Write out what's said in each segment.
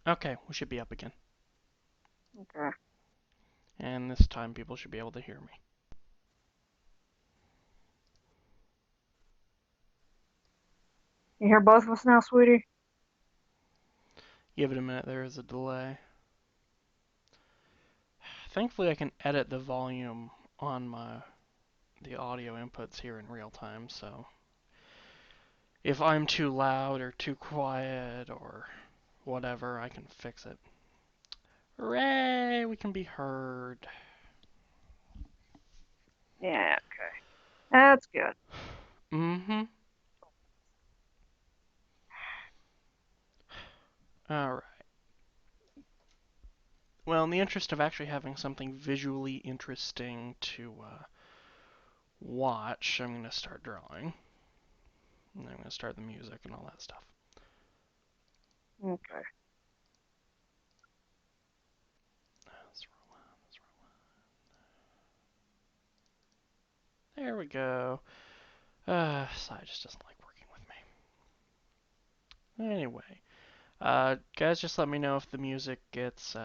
Okay, we should be up again. Okay. And this time people should be able to hear me. You hear both of us now, sweetie? Give it a minute, there is a delay. Thankfully I can edit the volume on the audio inputs here in real time, so if I'm too loud or too quiet or whatever, I can fix it. Hooray! We can be heard. Yeah, okay. That's good. Mm-hmm. Alright. Well, in the interest of actually having something visually interesting to watch, I'm going to start drawing. And I'm going to start the music and all that stuff. Okay. Let's roll on, let's roll on. There we go. Sai just doesn't like working with me. Anyway, guys, just let me know if the music gets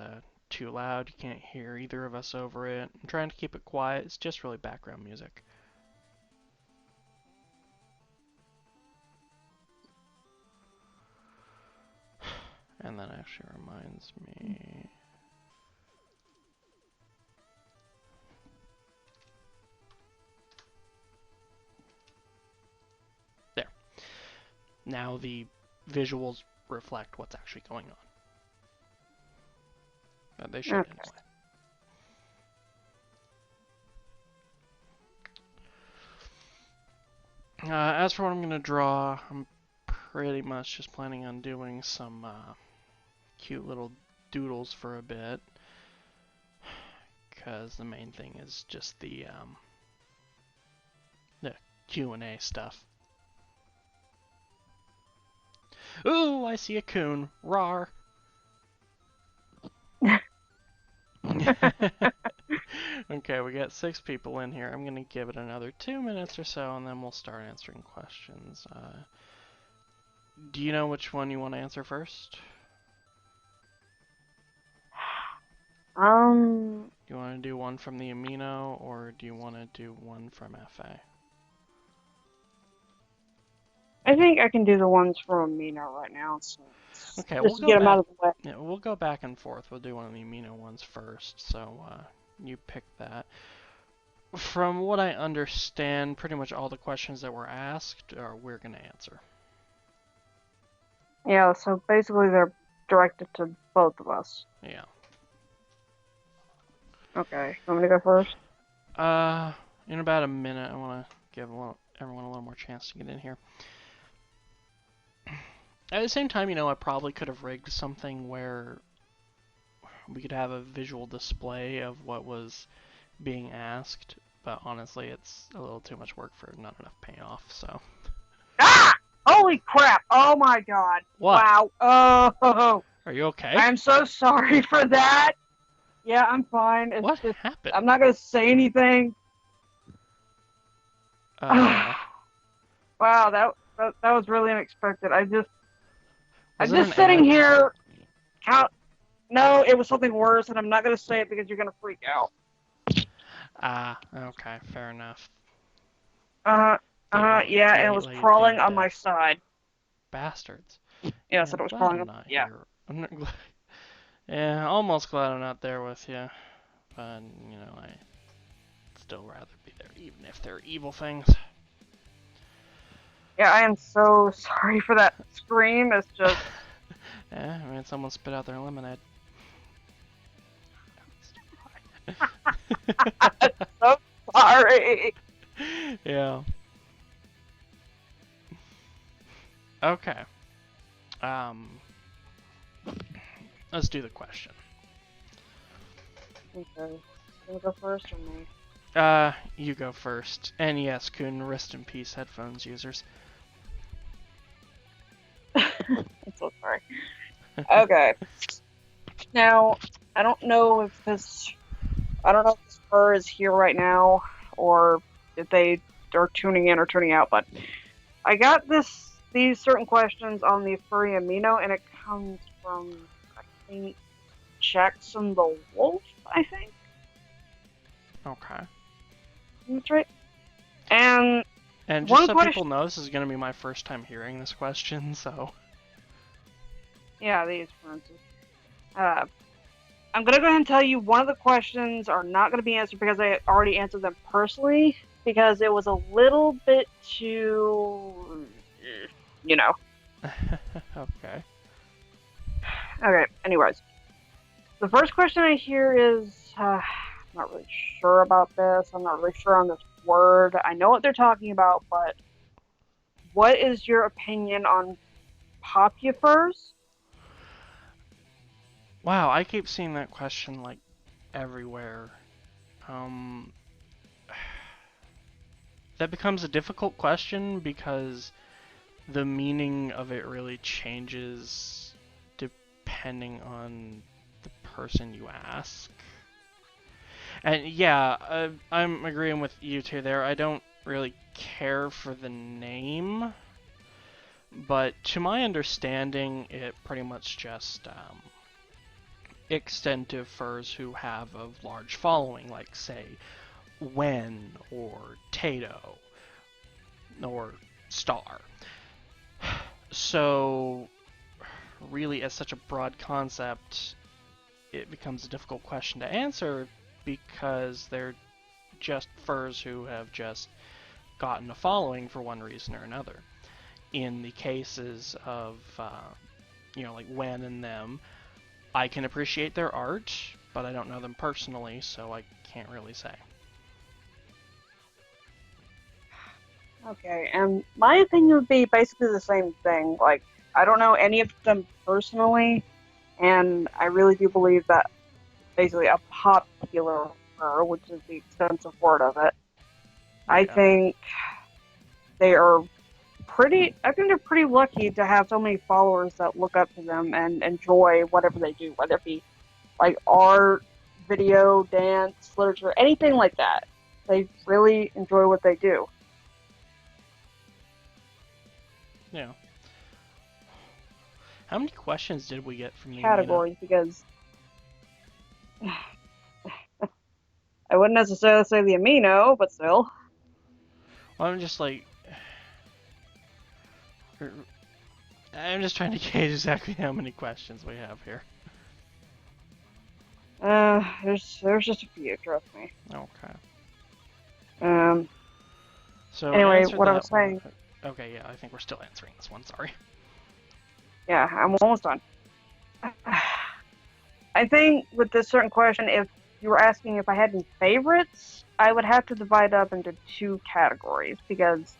too loud. You can't hear either of us over it. I'm trying to keep it quiet. It's just really background music. And that actually reminds me. There. Now the visuals reflect what's actually going on. They should Okay. anyway. As for what I'm going to draw, I'm pretty much just planning on doing some cute little doodles for a bit. Because the main thing is just the Q&A stuff. Ooh, I see a coon. Rawr. Okay, we got 6 people in here. I'm going to give it another 2 minutes or so, and then we'll start answering questions. Do you know which one you want to answer first? Do you want to do one from the amino, or do you want to do one from FA? I think I can do the ones from Amino right now, so Okay, we'll just to go get them out back. of the way. Yeah, we'll go back and forth. We'll do one of the amino ones first. So you pick that. From what I understand, pretty much all the questions that were asked are we're gonna answer. Yeah, so basically they're directed to both of us. Yeah. Okay. Want me to go first? In about a minute, I want to give everyone a little more chance to get in here. At the same time, I probably could have rigged something where we could have a visual display of what was being asked, but honestly, it's a little too much work for not enough payoff, so. Ah! Holy crap! Oh my god! What? Wow! Oh! Are you okay? I'm so sorry for that. Yeah, I'm fine. It's What just happened? I'm not gonna say anything. Uh, Wow, that was really unexpected. I'm was it an just sitting ad? here. Count. No, it was something worse, and I'm not gonna say it because you're gonna freak out. Ah, okay, fair enough. Uh, yeah, and it was Late crawling game on my death. side. Bastards. Yeah, Yeah, so I'm it was glad crawling I'm up. not Yeah. here. I'm not glad. Yeah, almost glad I'm not there with you. But, I'd still rather be there, even if they're evil things. Yeah, I am so sorry for that scream. It's just. I mean, someone spit out their lemonade. So sorry. Yeah. Okay. Um, let's do the question. Okay. You go first or me? You go first. And yes, Kun, rest in peace, headphones users. I'm so sorry. Okay. Now, I don't know if this fur is here right now or if they are tuning in or tuning out, but I got these certain questions on the furry amino, and it comes from think Jackson the Wolf, I think. Okay. That's right. And And just one so people question. know, this is going to be my first time hearing this question, so. Yeah, these experiences. I'm gonna go ahead and tell you one of the questions are not gonna be answered because I already answered them personally because it was a little bit too, you know. Okay. Okay. Anyways, the first question I hear is, I'm not really sure about this. I'm not really sure on this word. I know what they're talking about, but what is your opinion on popufers? Wow, I keep seeing that question like everywhere. Um, that becomes a difficult question because the meaning of it really changes depending on the person you ask. And yeah, I'm agreeing with you two there. I don't really care for the name, but to my understanding, it pretty much just extend furs who have a large following, like say Wen or Tato or Star. So really, as such a broad concept, it becomes a difficult question to answer because they're just furs who have just gotten a following for one reason or another. In the cases of, like Wen and them, I can appreciate their art, but I don't know them personally, so I can't really say. Okay, and my opinion would be basically the same thing. Like, I don't know any of them personally, and I really do believe that basically a popular fur, which is the extensive word of it, I Yeah. think they are I think they're pretty lucky to have so many followers that look up to them and enjoy whatever they do, whether it be like art, video, dance, literature, anything like that. They really enjoy what they do. Yeah. How many questions did we get from the Amina? Categories because I wouldn't necessarily say the amino, but still. Well, I'm just trying to gauge exactly how many questions we have here. There's just a few, trust me. Okay. Um, So we anyway, answered what I was that one. saying, Okay, yeah, I think we're still answering this one. Sorry. yeah, I'm almost done. I think with this certain question, if you were asking if I had any favorites, I would have to divide up into two categories because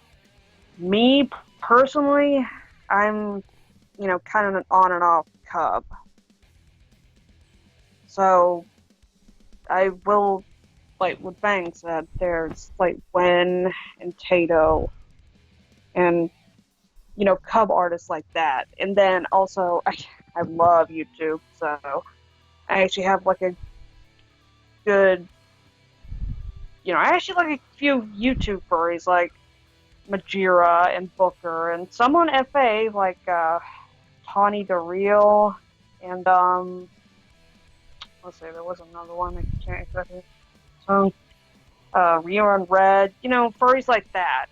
me personally, I'm, kind of an on and off cub. So I will, like what Bang said, there's like Wen and Tato and, cub artists like that. And then also, I love YouTube, so I actually have like a good, I actually like a few YouTube furries like Majira and Booker, and some on FA like Tawny the Real, and let's see, there was another one I can't exactly. So Rio and Red, furries like that.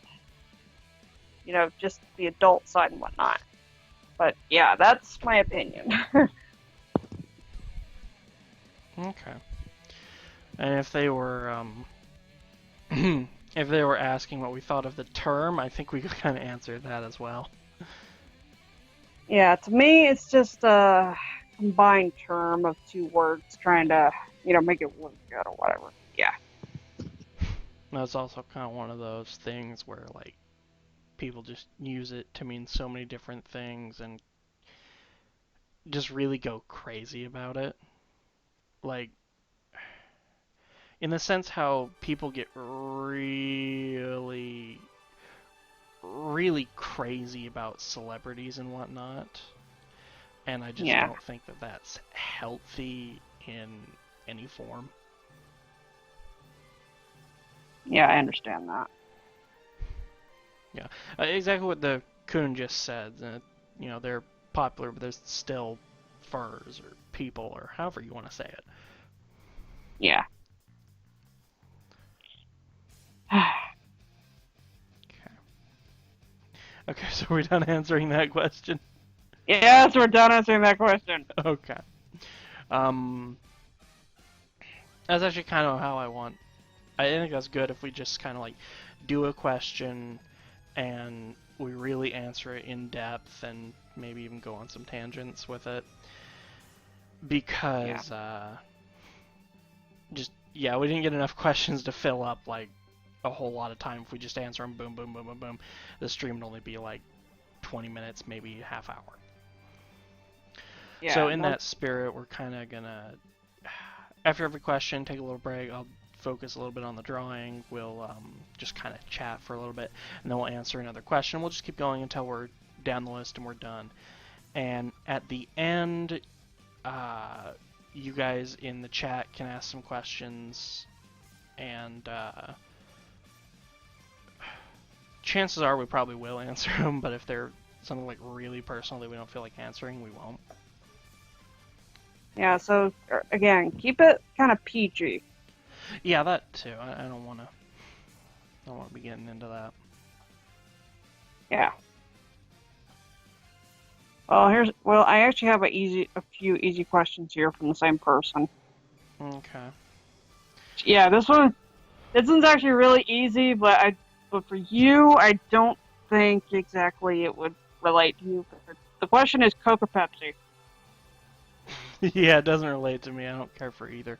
Just the adult side and whatnot. But yeah, that's my opinion. Okay. And if they were if they were asking what we thought of the term, I think we kind of answered that as well. Yeah, to me, it's just a combined term of two words trying to, make it look good or whatever. Yeah. That's also kind of one of those things where like people just use it to mean so many different things and just really go crazy about it. Like in the sense how people get really crazy about celebrities and whatnot. And I just Yeah. don't think that that's healthy in any form. Yeah, I understand that. Yeah, exactly what the Coon just said. They're popular, but they're still furs or people, or however you want to say it. Yeah. Okay. Okay, so we're done answering that question. Yes, we're done answering that question. Okay. Um, that's actually kind of how I want. I think that's good if we just kind of like do a question and we really answer it in depth and maybe even go on some tangents with it. Yeah. Because just yeah, we didn't get enough questions to fill up like a whole lot of time. If we just answer them, boom, boom, boom, boom, boom, the stream would only be like 20 minutes, maybe a half hour. So Yeah. in that spirit, we're kind of gonna, after every question, take a little break. I'll focus a little bit on the drawing. We'll just kind of chat for a little bit, and then we'll answer another question. We'll just keep going until we're down the list and we're done. And at the end, you guys in the chat can ask some questions, and chances are we probably will answer them, but if they're something like really personal that we don't feel like answering, we won't. Yeah. So again, keep it kind of PG. Yeah, that too. I don't want to. I don't want to be getting into that. Yeah. Well, I actually have a few easy questions here from the same person. Okay. Yeah, this one's actually really easy, but for you, I don't think exactly it would relate to you. The question is Coke or Pepsi? Yeah, it doesn't relate to me. I don't care for either.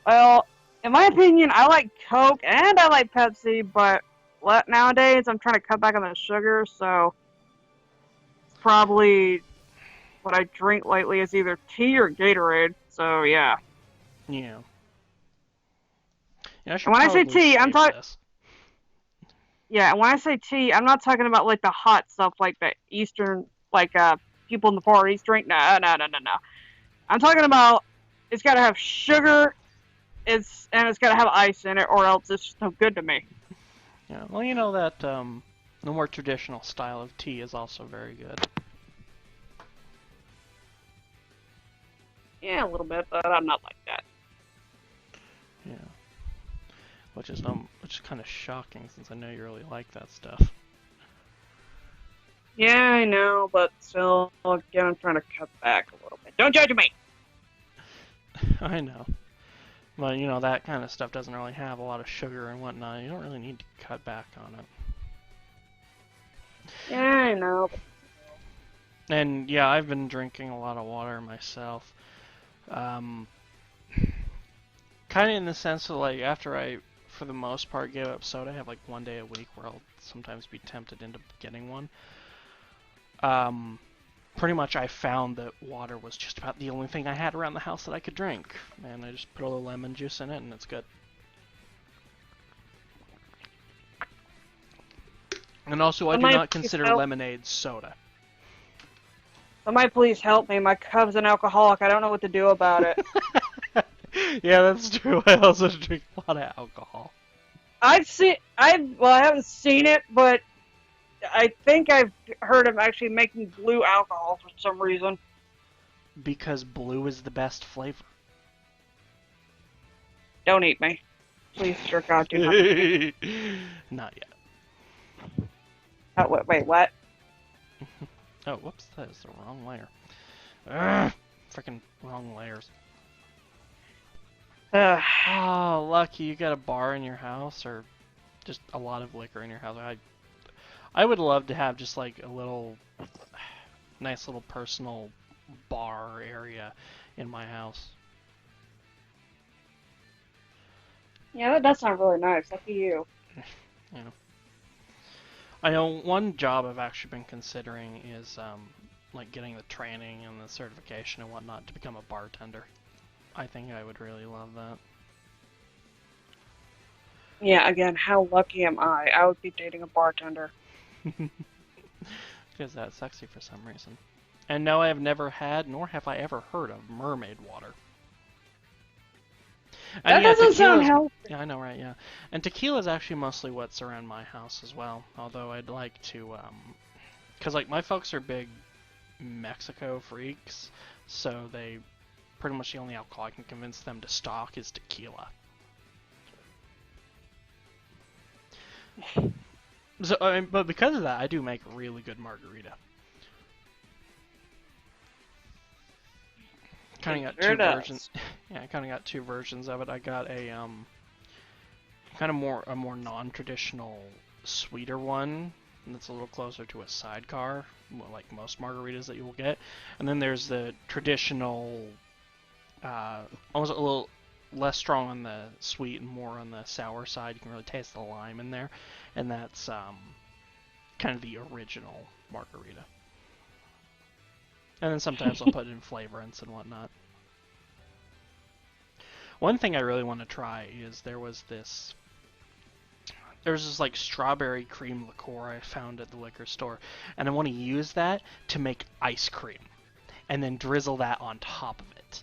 Well, in my opinion, I like Coke and I like Pepsi, but nowadays I'm trying to cut back on the sugar, so probably what I drink lately is either tea or Gatorade. So yeah. Yeah. Yeah, I And should when I say probably tea, save this. yeah, and when I say tea, I'm not talking about like the hot stuff like the Eastern, like people in the Far East drink. No, no, no, no, no. I'm talking about it's got to have sugar, it's got to have ice in it, or else it's just no good to me. Yeah. Well, you know that the more traditional style of tea is also very good. Yeah, a little bit, but I'm not like that. Yeah. Which is kind of shocking since I know you really like that stuff. Yeah, I know, but still, again, I'm trying to cut back a little bit. Don't judge me. I know. But, you know, that kind of stuff doesn't really have a lot of sugar and whatnot. You don't really need to cut back on it. Yeah, I know. And, yeah, I've been drinking a lot of water myself. Kind of in the sense that, like, after I, for the most part, gave up soda, I have, like, one day a week where I'll sometimes be tempted into getting one. Pretty much I found that water was just about the only thing I had around the house that I could drink. And I just put a little lemon juice in it, and it's good. And also, I do not consider lemonade soda. Somebody please help me. My cub's an alcoholic. I don't know what to do about it. Yeah, that's true. I also drink a lot of alcohol. I haven't seen it, but I think I've heard of actually making blue alcohol for some reason. Because blue is the best flavor. Don't eat me. Please, dear God, do not eat me. Not yet. Wait, what? Oh, whoops, that is the wrong layer. Ugh, freaking wrong layers. Oh, lucky you got a bar in your house, or just a lot of liquor in your house. I would love to have just like a little, nice little personal bar area in my house. Yeah, that does sound really nice. Lucky you. Yeah. I know one job I've actually been considering is like getting the training and the certification and whatnot to become a bartender. I think I would really love that. Yeah, again, how lucky am I? I would be dating a bartender. Because that's sexy for some reason. And no, I have never had, nor have I ever heard of mermaid water. That doesn't sound healthy. Yeah, I know, right? Yeah, and tequila is actually mostly what's around my house as well. Although I'd like to, because like my folks are big Mexico freaks, So they pretty much the only alcohol I can convince them to stock is tequila. So, but because of that, I do make a really good margarita. Kind of got Sure two does. versions. Yeah, I kind of got two versions of it. I got a kind of more non-traditional, sweeter one that's a little closer to a sidecar, like most margaritas that you will get. And then there's the traditional, almost a little less strong on the sweet and more on the sour side. You can really taste the lime in there, and that's kind of the original margarita. And then sometimes I'll put in flavorants and whatnot. One thing I really want to try is there's this like strawberry cream liqueur I found at the liquor store, and I want to use that to make ice cream, and then drizzle that on top of it.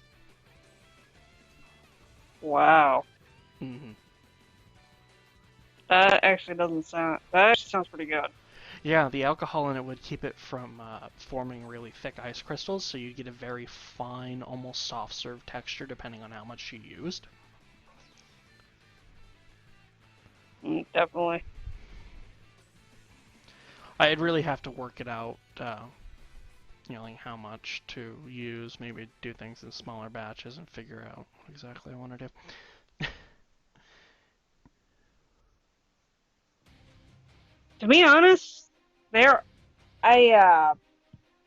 Wow. Hmm. That actually doesn't sound. That actually sounds pretty good. Yeah, the alcohol in it would keep it from forming really thick ice crystals, so you get a very fine, almost soft serve texture depending on how much you used. Definitely. I'd really have to work it out, like how much to use, maybe do things in smaller batches and figure out what exactly I want to do. To be honest, there. I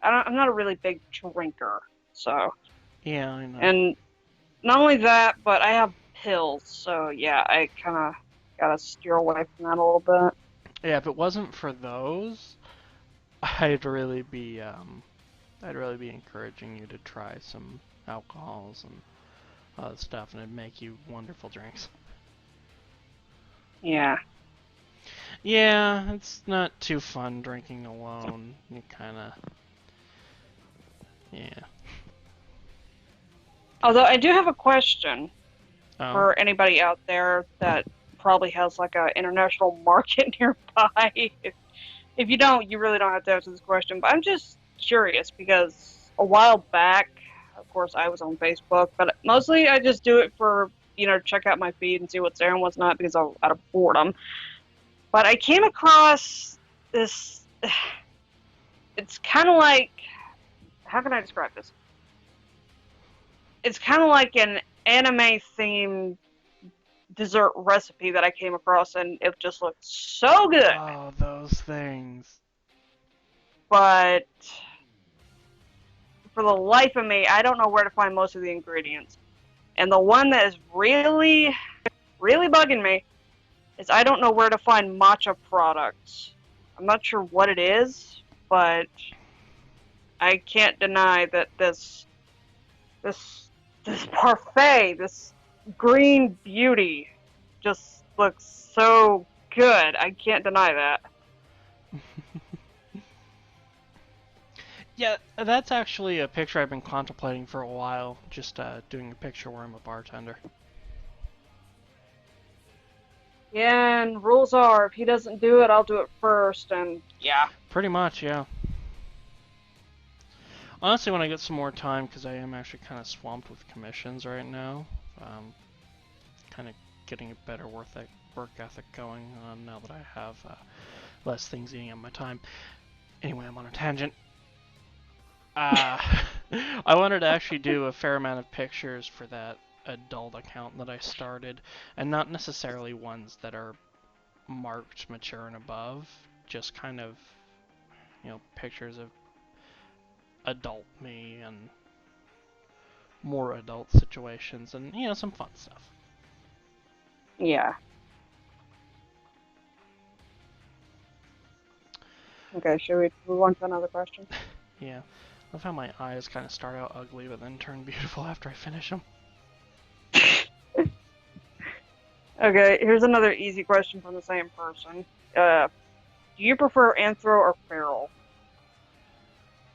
I'm not a really big drinker, so Yeah, I know. and not only that, but I have pills, so yeah, I kind of gotta steer away from that a little bit. Yeah, if it wasn't for those, I'd really be I'd really be encouraging you to try some alcohols and other stuff, and it'd make you wonderful drinks. Yeah. Yeah, it's not too fun drinking alone. You kind of, yeah. Although I do have a question Oh, for anybody out there that probably has like a international market nearby. If you don't, you really don't have to answer this question. But I'm just curious because a while back, of course, I was on Facebook, but mostly I just do it for check out my feed and see what's there and what's not because I'm out of boredom. But I came across this. It's kind of like, how can I describe this? It's kind of like an anime themed dessert recipe that I came across, and it just looked so good. oh, those things. But for the life of me, I don't know where to find most of the ingredients. And the one that is really, really bugging me is I don't know where to find matcha products. I'm not sure what it is, but I can't deny that this parfait, this green beauty, just looks so good. I can't deny that. Yeah, that's actually a picture I've been contemplating for a while. Just doing a picture where I'm a bartender. Yeah, and rules are if he doesn't do it, I'll do it first, and yeah. Pretty much, yeah. Honestly, when I get some more time, because I am actually kind of swamped with commissions right now, kind of getting a better work ethic going on now that I have less things eating up my time. Anyway, I'm on a tangent. Uh, I wanted to actually do a fair amount of pictures for that adult account that I started, and not necessarily ones that are marked mature and above, just kind of, pictures of adult me and more adult situations and, some fun stuff. Yeah. Okay, should we move on to another question? Yeah. I love how my eyes kind of start out ugly but then turn beautiful after I finish them. Okay, here's another easy question from the same person. Do you prefer anthro or feral?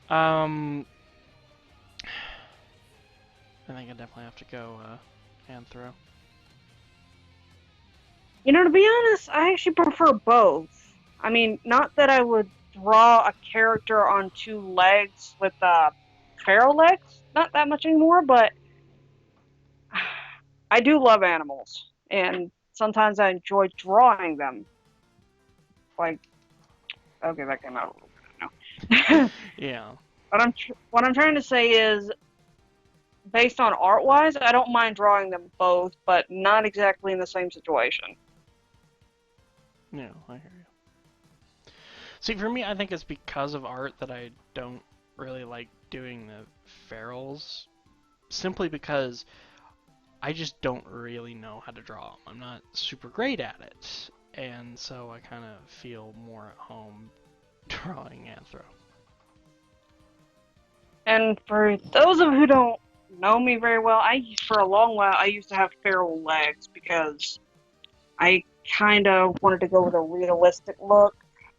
Um, I think I definitely have to go Anthro. To be honest, I actually prefer both. I mean, not that I would draw a character on two legs with feral legs, not that much anymore, but I do love animals, and sometimes I enjoy drawing them. Like, okay, that came out a little bit. I know. Yeah. What I'm trying to say is, based on art wise, I don't mind drawing them both, but not exactly in the same situation. Yeah, I hear you. See, for me, I think it's because of art that I don't really like doing the ferals. Simply because I just don't really know how to draw them. I'm not super great at it. And so I kind of feel more at home drawing Anthro. And for those of who don't know me very well, for a long while I used to have feral legs because I kind of wanted to go with a realistic look,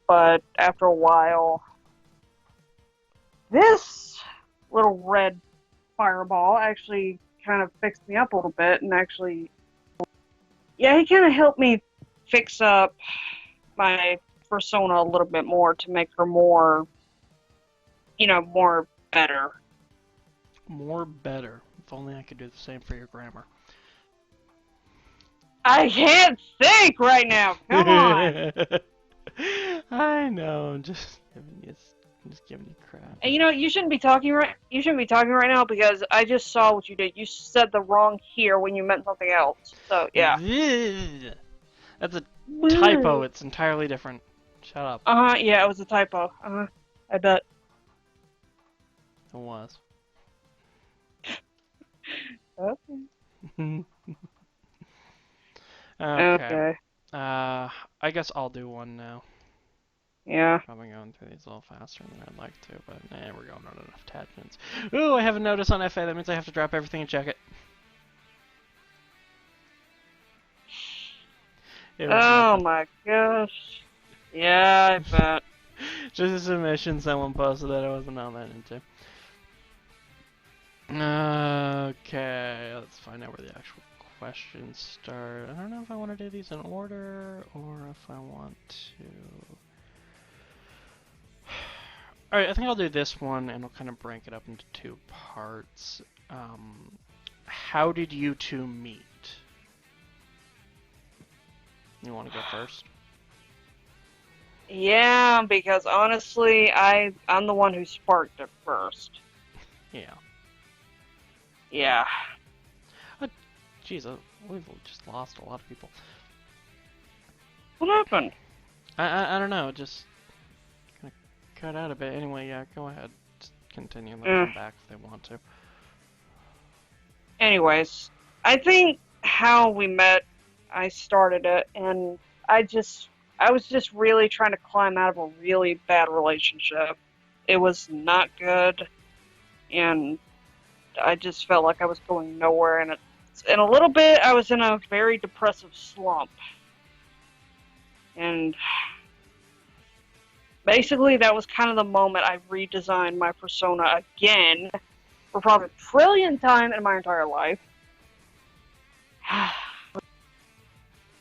but after a while, this little red fireball actually kind of fixed me up a little bit and actually, yeah, he kind of helped me fix up my persona a little bit more to make her more, more better. More better. If only I could do the same for your grammar. I can't think right now. Come on. I know. I'm just giving you crap. And you shouldn't be talking right. You shouldn't be talking right now because I just saw what you did. You said the wrong here when you meant something else. So yeah. That's a typo. It's entirely different. Shut up. Uh huh. Yeah, it was a typo. Uh huh. I bet. It was. Okay. Okay. Okay. I guess I'll do one now. Yeah. Probably going through these a little faster than I'd like to, but we're going on enough tangents. Ooh, I have a notice on FA. That means I have to drop everything and check it. It was Oh nothing. my gosh. Yeah, I bet. Just a submission someone posted that I wasn't on that into. Okay, let's find out where the actual questions start. I don't know if I want to do these in order or if I want to. Alright, I think I'll do this one and we'll kind of break it up into two parts. How did you two meet? You want to go first? Yeah, because honestly, I'm the one who sparked it first. Yeah. Yeah. Jeez, we've just lost a lot of people. What happened? I don't know, just kind of cut out a bit. Anyway, yeah, go ahead. Just continue. They'll come back if they want to. Anyways, I think how we met, I started it, and I was just really trying to climb out of a really bad relationship. It was not good, and I just felt like I was going nowhere, and in a little bit, I was in a very depressive slump. And basically, that was kind of the moment I redesigned my persona again for probably a trillionth time in my entire life.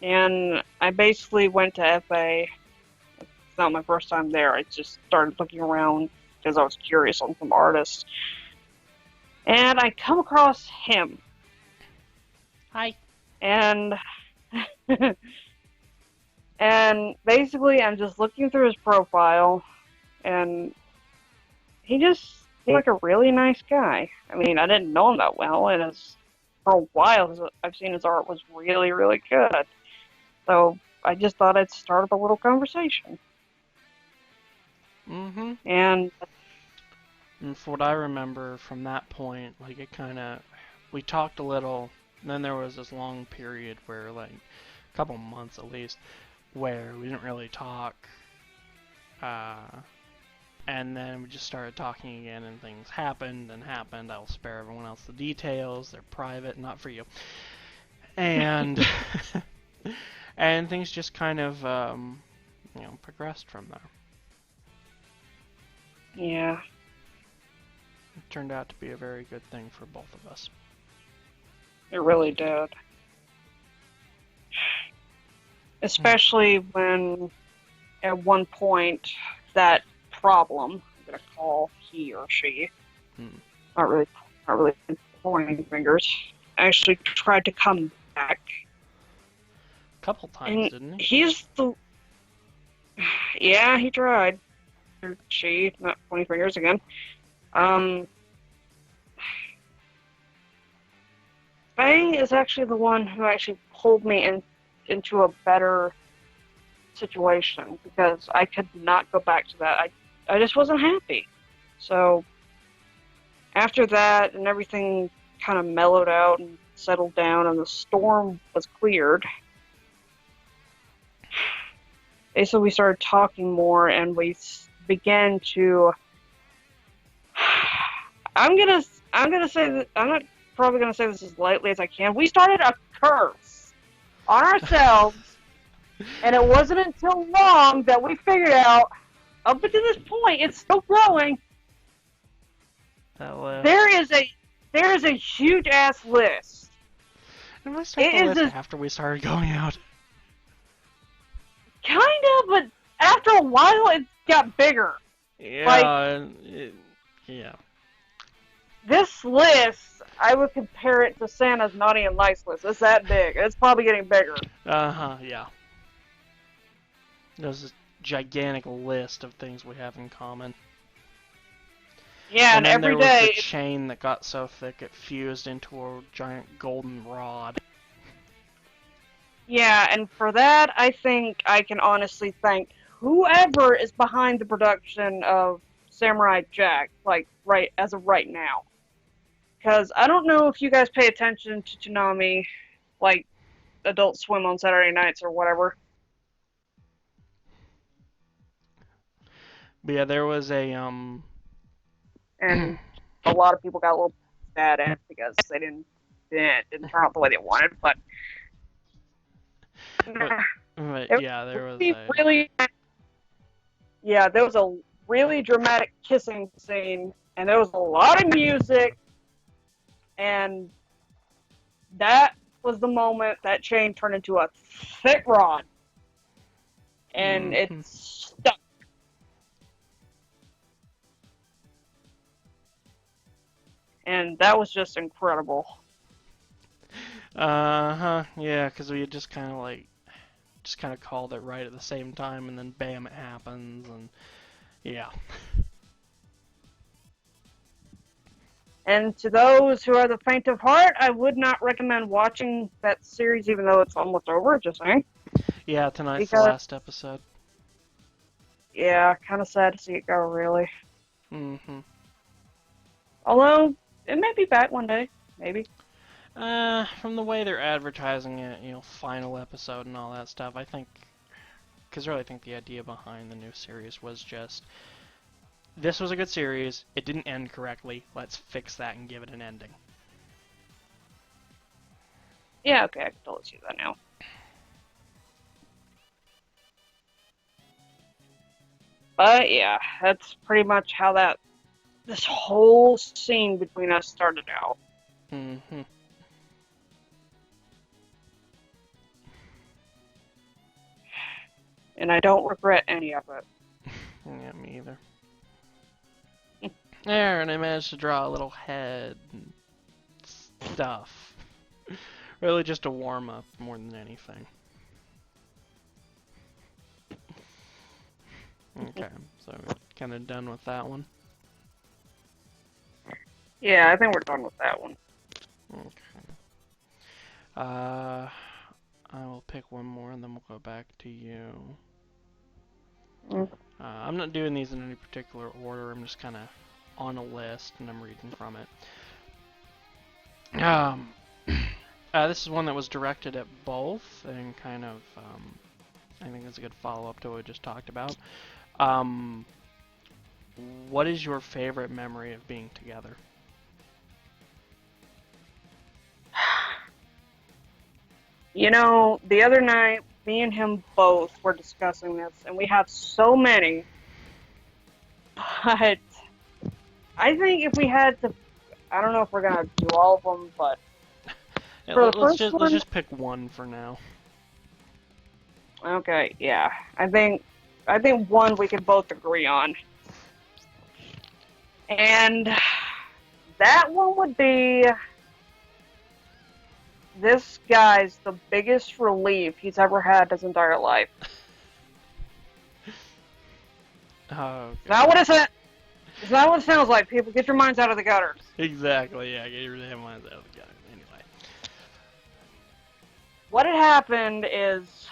And I basically went to FA. It's not my first time there. I just started looking around because I was curious on some artists. And I come across him. Hi. And and basically I'm just looking through his profile and he just seemed like a really nice guy. I mean, I didn't know him that well, and for a while I've seen his art was really, really good. So I just thought I'd start up a little conversation. Mm-hmm. And And from what I remember from that point, we talked a little, and then there was this long period where, like, a couple months at least, where we didn't really talk. And then we just started talking again, and things happened and happened. I'll spare everyone else the details. They're private, not for you. And and things just kind of progressed from there. yeah, It turned out to be a very good thing for both of us. it really did. Especially when, at one point, that problem, I'm going to call he or she, not really not really pointing fingers, actually tried to come back. A couple times, And didn't he? he's the. Yeah, he tried. Or she, not pointing fingers again. Um, Fang is actually the one who actually pulled me into a better situation because I could not go back to that. I just wasn't happy. So after that and everything kind of mellowed out and settled down and the storm was cleared, basically we started talking more and we began to. I'm gonna say that I'm not probably gonna say this as lightly as I can. We started a curse on ourselves, and it wasn't until long that we figured out. Up until this point, it's still growing. That list. There is a huge ass list. Did we start It the is list a after we started going out? kind of, but after a while, it got bigger. Yeah. Yeah. This list, I would compare it to Santa's naughty and nice list. It's that big. It's probably getting bigger. Yeah. There's this gigantic list of things we have in common. Yeah, And and then every there was the day. chain that got so thick it fused into a giant golden rod. Yeah, and for that, I think I can honestly thank whoever is behind the production of Samurai Jack, like right as of right now. Because I don't know if you guys pay attention to Toonami, like Adult Swim on Saturday nights or whatever. But yeah, there was a And a lot of people got a little bad at it because they didn't turn out the way they wanted. But it yeah, there was was a really, yeah, there was a really dramatic kissing scene, and there was a lot of music, and that was the moment that chain turned into a thick rod, and it stuck. And that was just incredible. Yeah, because we had just kind of called it right at the same time, and then bam, it happens, and yeah. And to those who are the faint of heart, I would not recommend watching that series, even though it's almost over. Just saying. Yeah, tonight's the Because last episode. yeah, kind of sad to see it go. Really. Mm-hmm. Although it may be back one day, maybe. From the way they're advertising it, final episode and all that stuff, I think, because really I think the idea behind the new series was just, this was a good series, it didn't end correctly, let's fix that and give it an ending. Yeah, okay, I can totally see that now. But yeah, that's pretty much how this whole scene between us started out. Mm-hmm. And I don't regret any of it. Yeah, me either. There, and I managed to draw a little head and stuff. Really just a warm-up more than anything. Okay, so we're kind of done with that one. Yeah, I think we're done with that one. Okay. I will pick one more and then we'll go back to you. I'm not doing these in any particular order, I'm just kind of on a list and I'm reading from it. This is one that was directed at both and kind of, I think it's a good follow-up to what we just talked about. What is your favorite memory of being together? You know, the other night, me and him both were discussing this, and we have so many. But I think if we had to, I don't know if we're gonna do all of them, but Yeah, for the first let's one, just pick one for now. okay, yeah, I think one we can both agree on, and That one would be this guy's the biggest relief he's ever had his entire life. Oh, Is okay. that what is that what it sounds like? People, get your minds out of the gutter. Exactly, yeah, get your damn minds out of the gutter. Anyway. What had happened is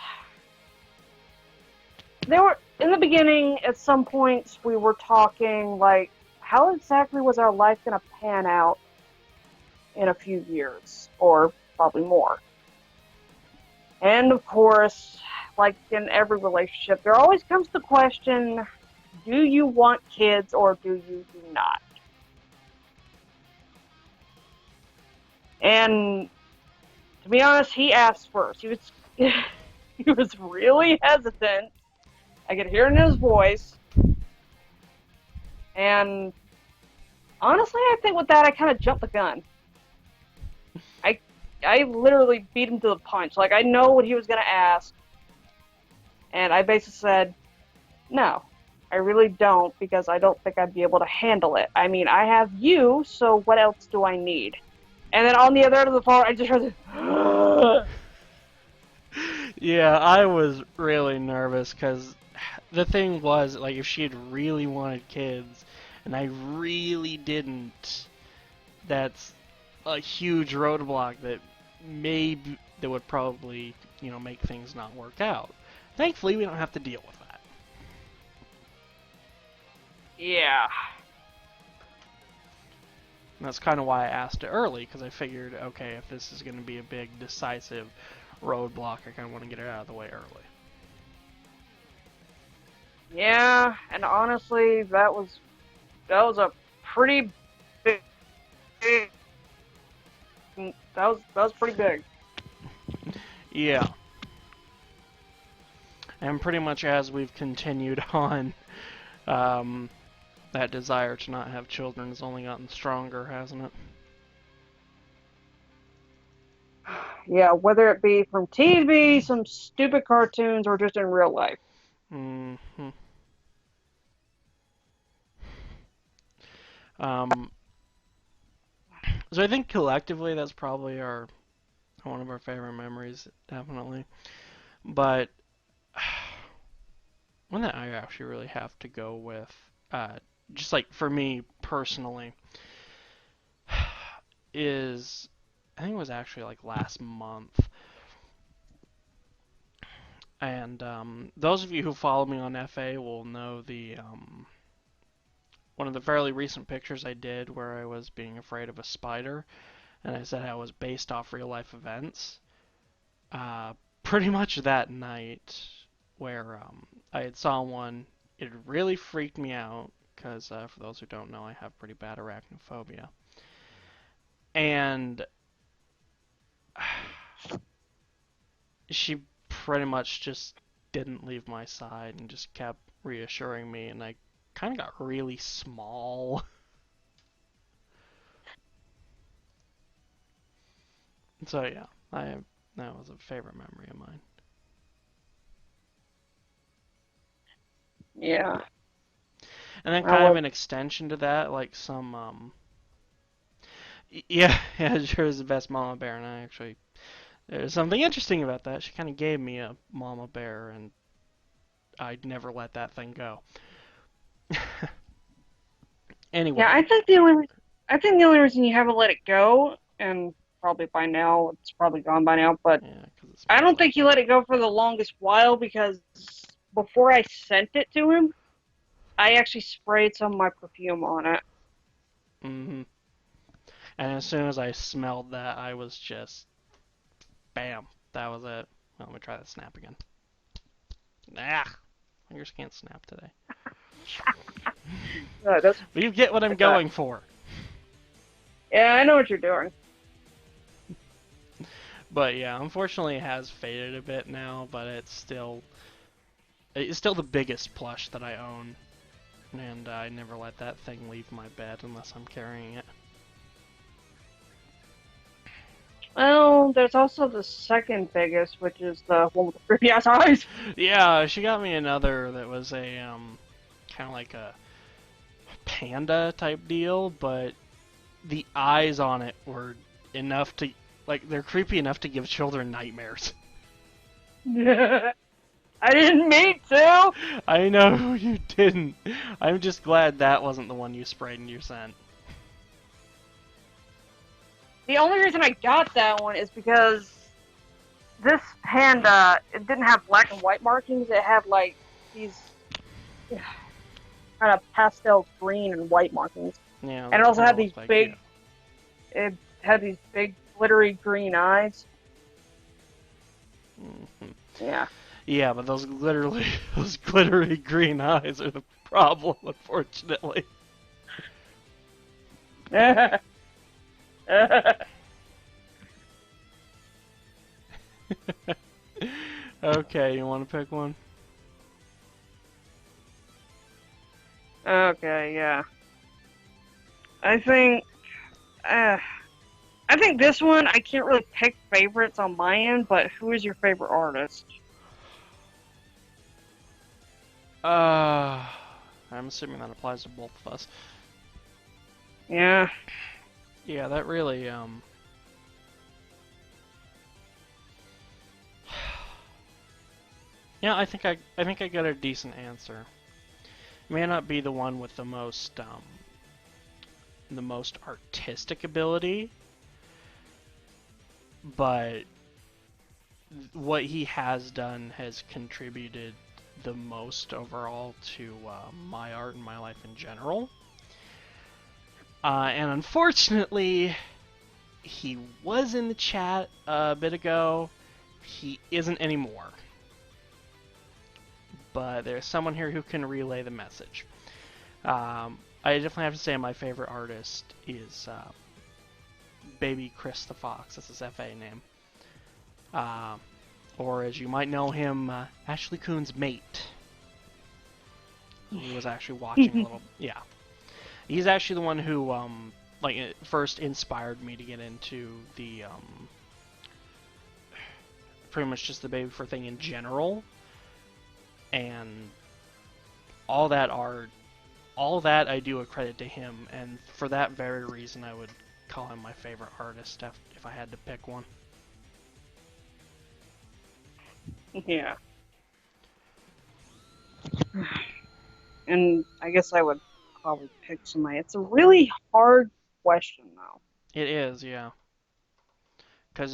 there were in the beginning at some points we were talking like how exactly was our life going to pan out in a few years or probably more. And of course, like in every relationship, there always comes the question, do you want kids or do you do not? And to be honest, he asked first. He was he was really hesitant. I could hear it in his voice. And honestly, I think with that I kind of jumped the gun. I I literally beat him to the punch. Like I know what he was gonna ask, and I basically said, "No, I really don't because I don't think I'd be able to handle it. I mean, I have you, so what else do I need?" And then on the other end of the phone, I just heard this. Yeah, I was really nervous because the thing was, like, if she had really wanted kids and I really didn't, that's a huge roadblock that would probably, make things not work out. Thankfully, we don't have to deal with that. Yeah. And that's kind of why I asked it early, because I figured, okay, if this is going to be a big, decisive roadblock, I kind of want to get it out of the way early. Yeah, and honestly, that was a pretty big. That was pretty big. Yeah. And pretty much as we've continued on, um, that desire to not have children has only gotten stronger, hasn't it? Yeah, whether it be from TV, some stupid cartoons, or just in real life. Mm-hmm. Um, so I think collectively that's probably one of our favorite memories, definitely. But one that I actually really have to go with, just like for me personally, is I think it was actually like last month. And those of you who follow me on FA will know the one of the fairly recent pictures I did where I was being afraid of a spider, and I said how it was based off real life events. Pretty much that night, where I had saw one, it really freaked me out because for those who don't know, I have pretty bad arachnophobia, and she pretty much just didn't leave my side and just kept reassuring me, and I kind of got really small. So yeah, that was a favorite memory of mine. Yeah, And then I kind of was. an extension to that, like some yeah, yeah, sure is the best mama bear, and I actually there's something interesting about that. She kind of gave me a mama bear, and I'd never let that thing go. Yeah, Anyway, I think the only reason you haven't let it go, and probably by now it's probably gone by now, but yeah, because it I smells don't like think you let it go for the longest while because before I sent it to him, I actually sprayed some of my perfume on it. hmm And as soon as I smelled that, I was just bam. That was it. Well, let me try that snap again. Ah, fingers can't snap today. No, it doesn't But you get what I'm like that. going for. Yeah, I know what you're doing. But yeah, unfortunately it has faded a bit now, but it's still the biggest plush that I own, and I never let that thing leave my bed unless I'm carrying it. Well, there's also the second biggest, which is the one with the creepy ass eyes. Yeah, she got me another that was a kind of like a panda type deal, but the eyes on it were enough to, like, they're creepy enough to give children nightmares. I didn't mean to! I know you didn't. I'm just glad that wasn't the one you sprayed and you sent. The only reason I got that one is because this panda, it didn't have black and white markings, it had like these kind of pastel green and white markings. Yeah, And it also had these like, big, it had these big glittery green eyes. Mm-hmm. Yeah. Yeah, but those glittery green eyes are the problem, unfortunately. Okay, you want to pick one? Okay, yeah. I think this one I can't really pick favorites on my end, but who is your favorite artist? I'm assuming that applies to both of us. Yeah. Yeah, that really, yeah, I think I got a decent answer. It may not be the one with the most artistic ability, but what he has done has contributed the most overall to my art and my life in general. And unfortunately, he was in the chat a bit ago. He isn't anymore. But there's someone here who can relay the message. I definitely have to say my favorite artist is Baby Chris the Fox. That's his FA name. Or as you might know him, Ashley Kuhn's mate. He was actually watching a little. Yeah. He's actually the one who first inspired me to get into the pretty much just the Baby Fur thing in general. And all that art, all that I do a credit to him, and for that very reason I would call him my favorite artist if I had to pick one. Yeah. And I guess I would probably pick somebody. It's a really hard question, though. It is, yeah. Because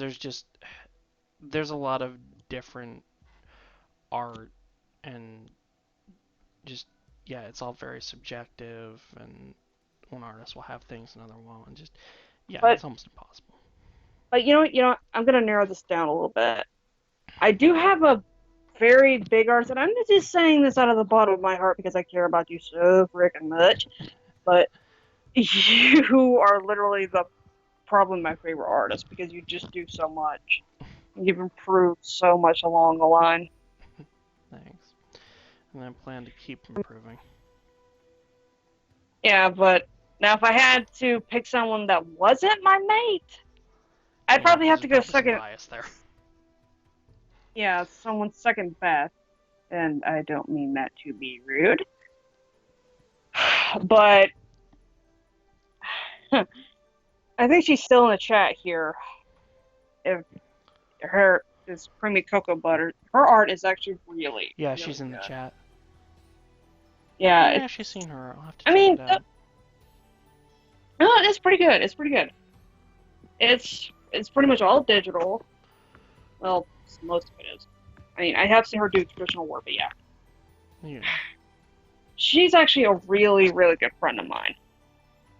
there's a lot of different art, and just, yeah, it's all very subjective, and one artist will have things another won't, and just, yeah, But it's almost impossible. you know, I'm gonna narrow this down a little bit. I do have a very big artist, and I'm just saying this out of the bottom of my heart because I care about you so freaking much. But you are literally probably my favorite artist because you just do so much. You've improved so much along the line. Thanks. And I plan to keep improving. Yeah, but now if I had to pick someone that wasn't my mate, I'd probably have to go second. Some bias there. Yeah, someone second best, and I don't mean that to be rude. But I think she's still in the chat here. If her is creamy cocoa butter, her art is actually really really she's in good. the chat. Yeah, I've actually seen her. I'll have to check it out. No, it's pretty good. It's pretty good. It's pretty much all digital. Well, most of it is. I mean, I have seen her do traditional work, but yeah. Yeah. She's actually a really, really good friend of mine.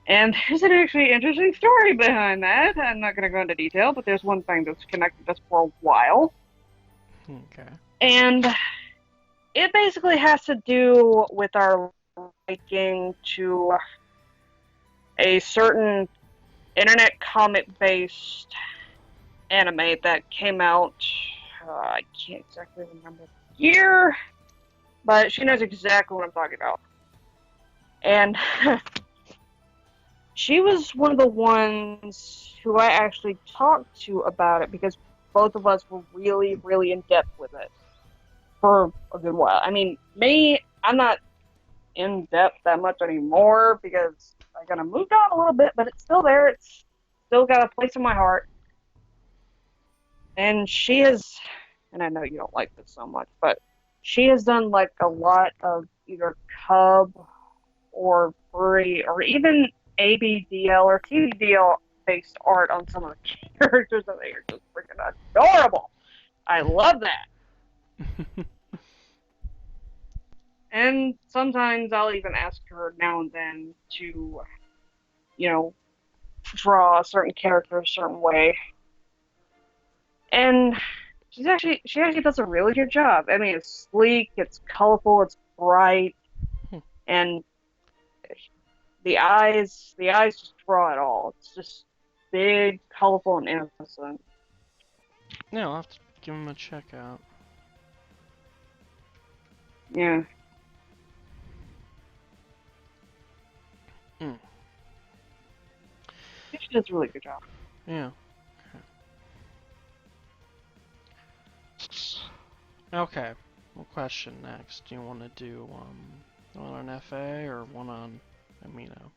And there's an actually interesting story behind that. I'm not going to go into detail, but there's one thing that's connected us for a while. Okay. And it basically has to do with our liking to a certain internet comic-based anime that came out, I can't exactly remember the year, but she knows exactly what I'm talking about. And she was one of the ones who I actually talked to about it because both of us were really, really in depth with it for a good while. I mean, me, I'm not in depth that much anymore because I kind of moved on a little bit, but it's still there. It's still got a place in my heart. And she has, and I know you don't like this so much, but she has done like a lot of either cub or furry or even ABDL or TDL based art on some of the characters, and they are just freaking adorable. I love that. And sometimes I'll even ask her now and then to, you know, draw a certain character a certain way. And she actually does a really good job. I mean, it's sleek, it's colorful, it's bright, and the eyes just draw it all. It's just big, colorful, and innocent. Yeah, I'll have to give him a check out. Yeah. Mm. She does a really good job. Yeah. Okay. What question next? Do you want to do one on FA or one on Amino?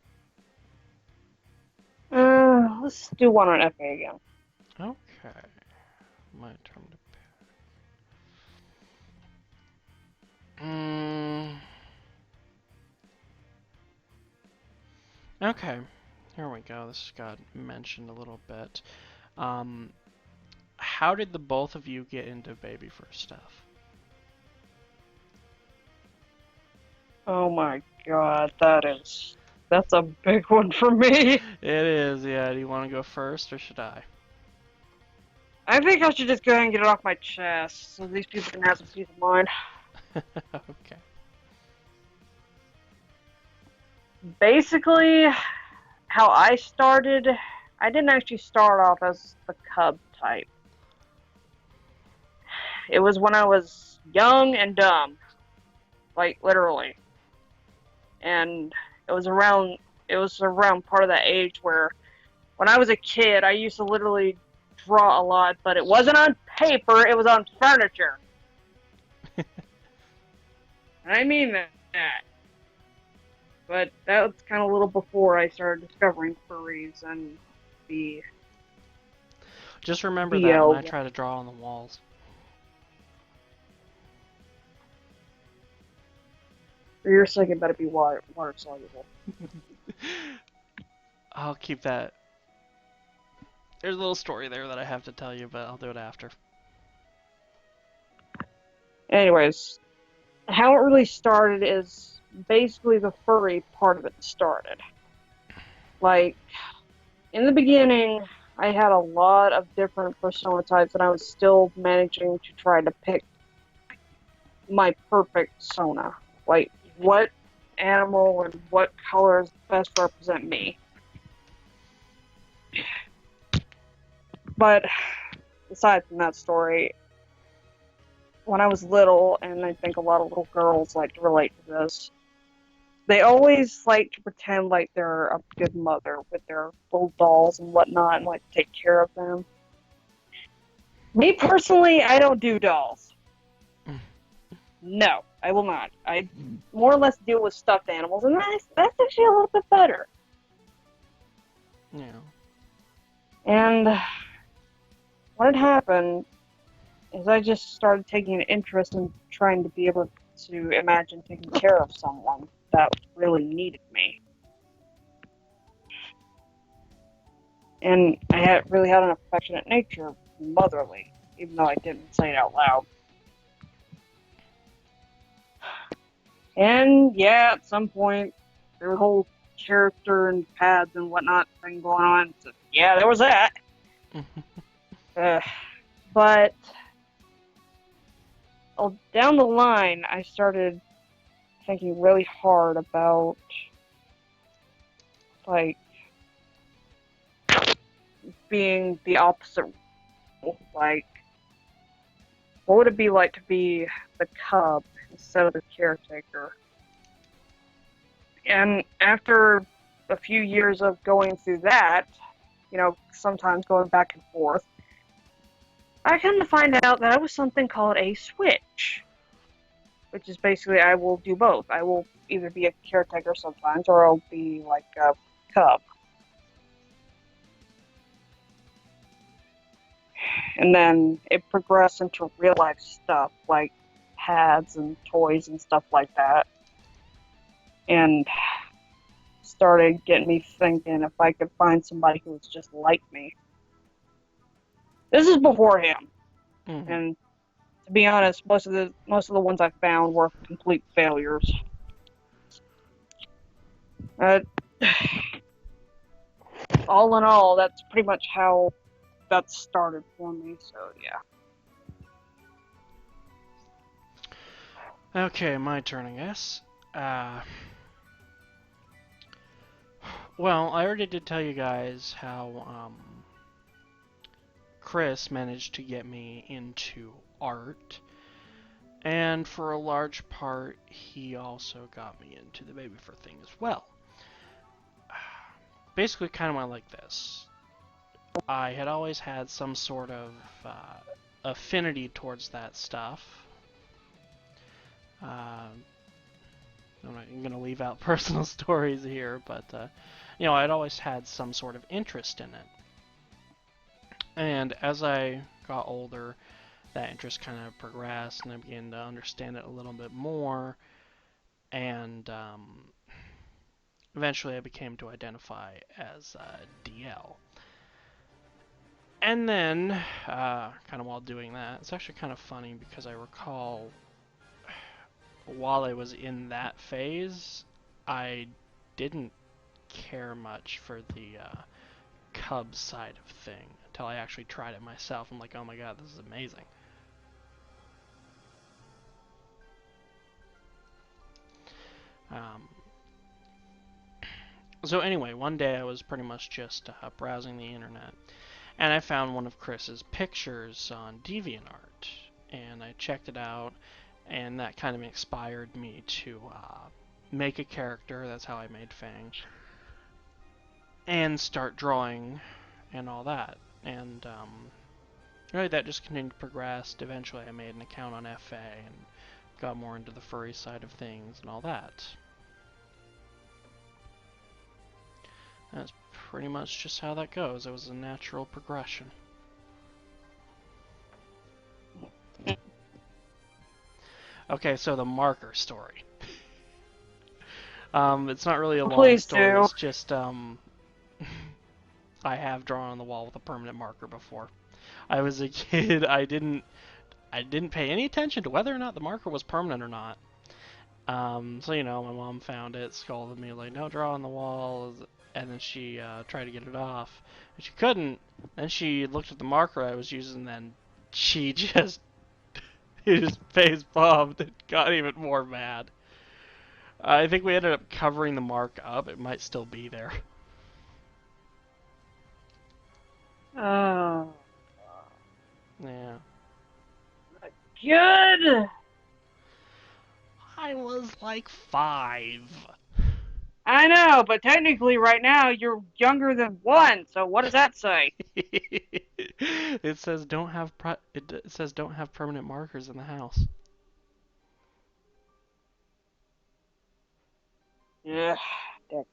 Let's do one on FA again. Okay. My turn to pick. Okay. Here we go. This got mentioned a little bit. How did the both of you get into baby first stuff? Oh my god, that's a big one for me. It is, yeah. Do you want to go first or should I? I think I should just go ahead and get it off my chest so these people can have some peace of mind. Okay. Basically, how I started, I didn't actually start off as the cub type. It was when I was young and dumb, like literally. And it was around part of that age where when I was a kid, I used to literally draw a lot, but it wasn't on paper, it was on furniture. And I mean that. But that was kind of a little before I started discovering furries and the Just remember that BL. when I try to draw on the walls. For your sake, it better be water soluble. I'll keep that. There's a little story there that I have to tell you, but I'll do it after. Anyways, how it really started is basically the furry part of it started. Like, in the beginning, I had a lot of different persona types, and I was still managing to try to pick my perfect persona. Like, what animal and what colors best represent me. But aside from that story, when I was little, and I think a lot of little girls like to relate to this, they always like to pretend like they're a good mother with their little dolls and whatnot and like take care of them. Me personally, I don't do dolls. No, I will not. I more or less deal with stuffed animals, and that's actually a little bit better. Yeah. And what had happened is I just started taking an interest in trying to be able to imagine taking care of someone that really needed me. And I really had an affectionate nature, motherly, even though I didn't say it out loud. And yeah, at some point, there was a whole character and pads and whatnot thing going on. So, yeah, there was that. But down the line, I started thinking really hard about, like, being the opposite. Like, what would it be like to be the cub instead of the caretaker? And after a few years of going through that, sometimes going back and forth, I come to find out that I was something called a switch, which is basically I will do both. I will either be a caretaker sometimes, or I'll be like a cub. And then it progressed into real life stuff like pads and toys and stuff like that. And started getting me thinking if I could find somebody who was just like me. This is before him. Mm-hmm. And to be honest, most of the ones I found were complete failures. Uh, all in all, that's pretty much how that started for me. So yeah. Okay, my turn, I guess. Uh, well, I already did tell you guys how Chris managed to get me into art, and for a large part, he also got me into the baby fur thing as well. Basically, kind of went like this. I had always had some sort of affinity towards that stuff. I'm not going to leave out personal stories here, but I'd always had some sort of interest in it. And as I got older, that interest kind of progressed, and I began to understand it a little bit more. And eventually, I became to identify as DL. And then, kind of while doing that, it's actually kind of funny because I recall while I was in that phase, I didn't care much for the Cub side of thing until I actually tried it myself. I'm like, oh my god, this is amazing. Um, so anyway, one day I was pretty much just browsing the internet, and I found one of Chris's pictures on DeviantArt, and I checked it out, and that kind of inspired me to make a character. That's how I made Fang, and start drawing and all that. And really, that just continued to progress. Eventually, I made an account on FA and got more into the furry side of things and all that. That's pretty much just how that goes. It was a natural progression. Okay, so the marker story. It's not really a long Please story. do. It's just I have drawn on the wall with a permanent marker before. I was a kid. I didn't pay any attention to whether or not the marker was permanent or not. So my mom found it, scolded me like, "No, draw on the wall," and then she tried to get it off, and she couldn't. Then she looked at the marker I was using, and then she just face bombed and got even more mad. I think we ended up covering the mark up. It might still be there. Oh, Yeah. good. I was like 5. I know, but technically, right now you're younger than 1. So what does that say? It says it says don't have permanent markers in the house. Yeah,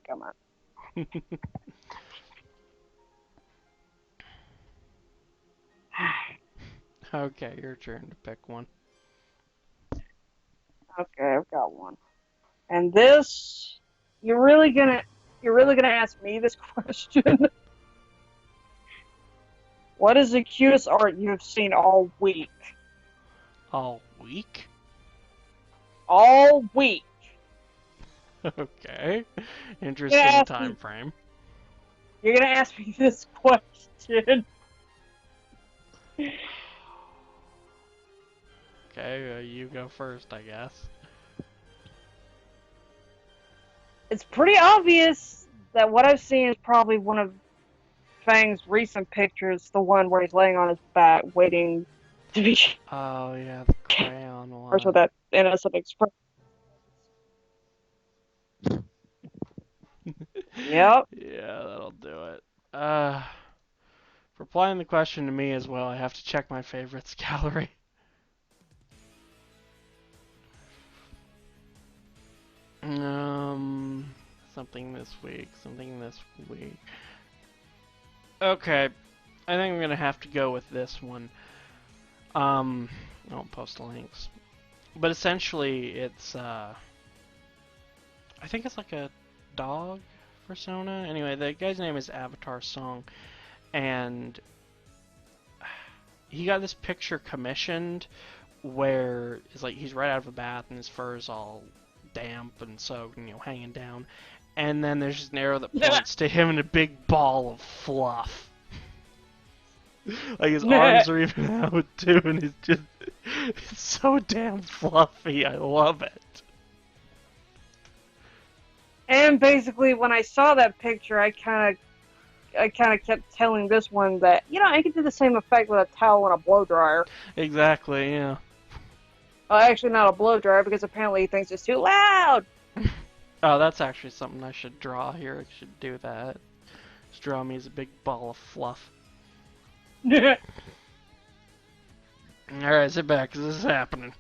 come on. Okay, your turn to pick one. Okay, I've got one. And this, you're really gonna ask me this question? What is the cutest art you have seen all week? All week? All week. Okay. You're gonna Interesting ask time me. frame. You're gonna ask me this question. Okay, you go first, I guess. It's pretty obvious that what I've seen is probably one of Fang's recent pictures, the one where he's laying on his back, waiting to be Oh yeah, the crayon first with one. that innocent expression. Yep. Yeah, that'll do it. Uh, for applying the question to me as well, I have to check my favorites gallery. Um, it's a something this week, something this week. Okay, I think I'm gonna have to go with this one. I'll post the links. But essentially, it's, I think it's like a dog persona. Anyway, the guy's name is Avatar Song, and he got this picture commissioned where it's like he's right out of a bath and his fur is all damp and soaked and, hanging down. And then there's just an arrow that points to him in a big ball of fluff. Like his arms are even out too, and it's so damn fluffy. I love it. And basically, when I saw that picture, I kind of kept telling this one that, I could do the same effect with a towel and a blow dryer. Exactly, yeah. Actually, not a blow dryer, because apparently he thinks it's too loud. Oh, that's actually something I should draw here. I should do that. Just draw me as a big ball of fluff. Alright, sit back, because this is happening.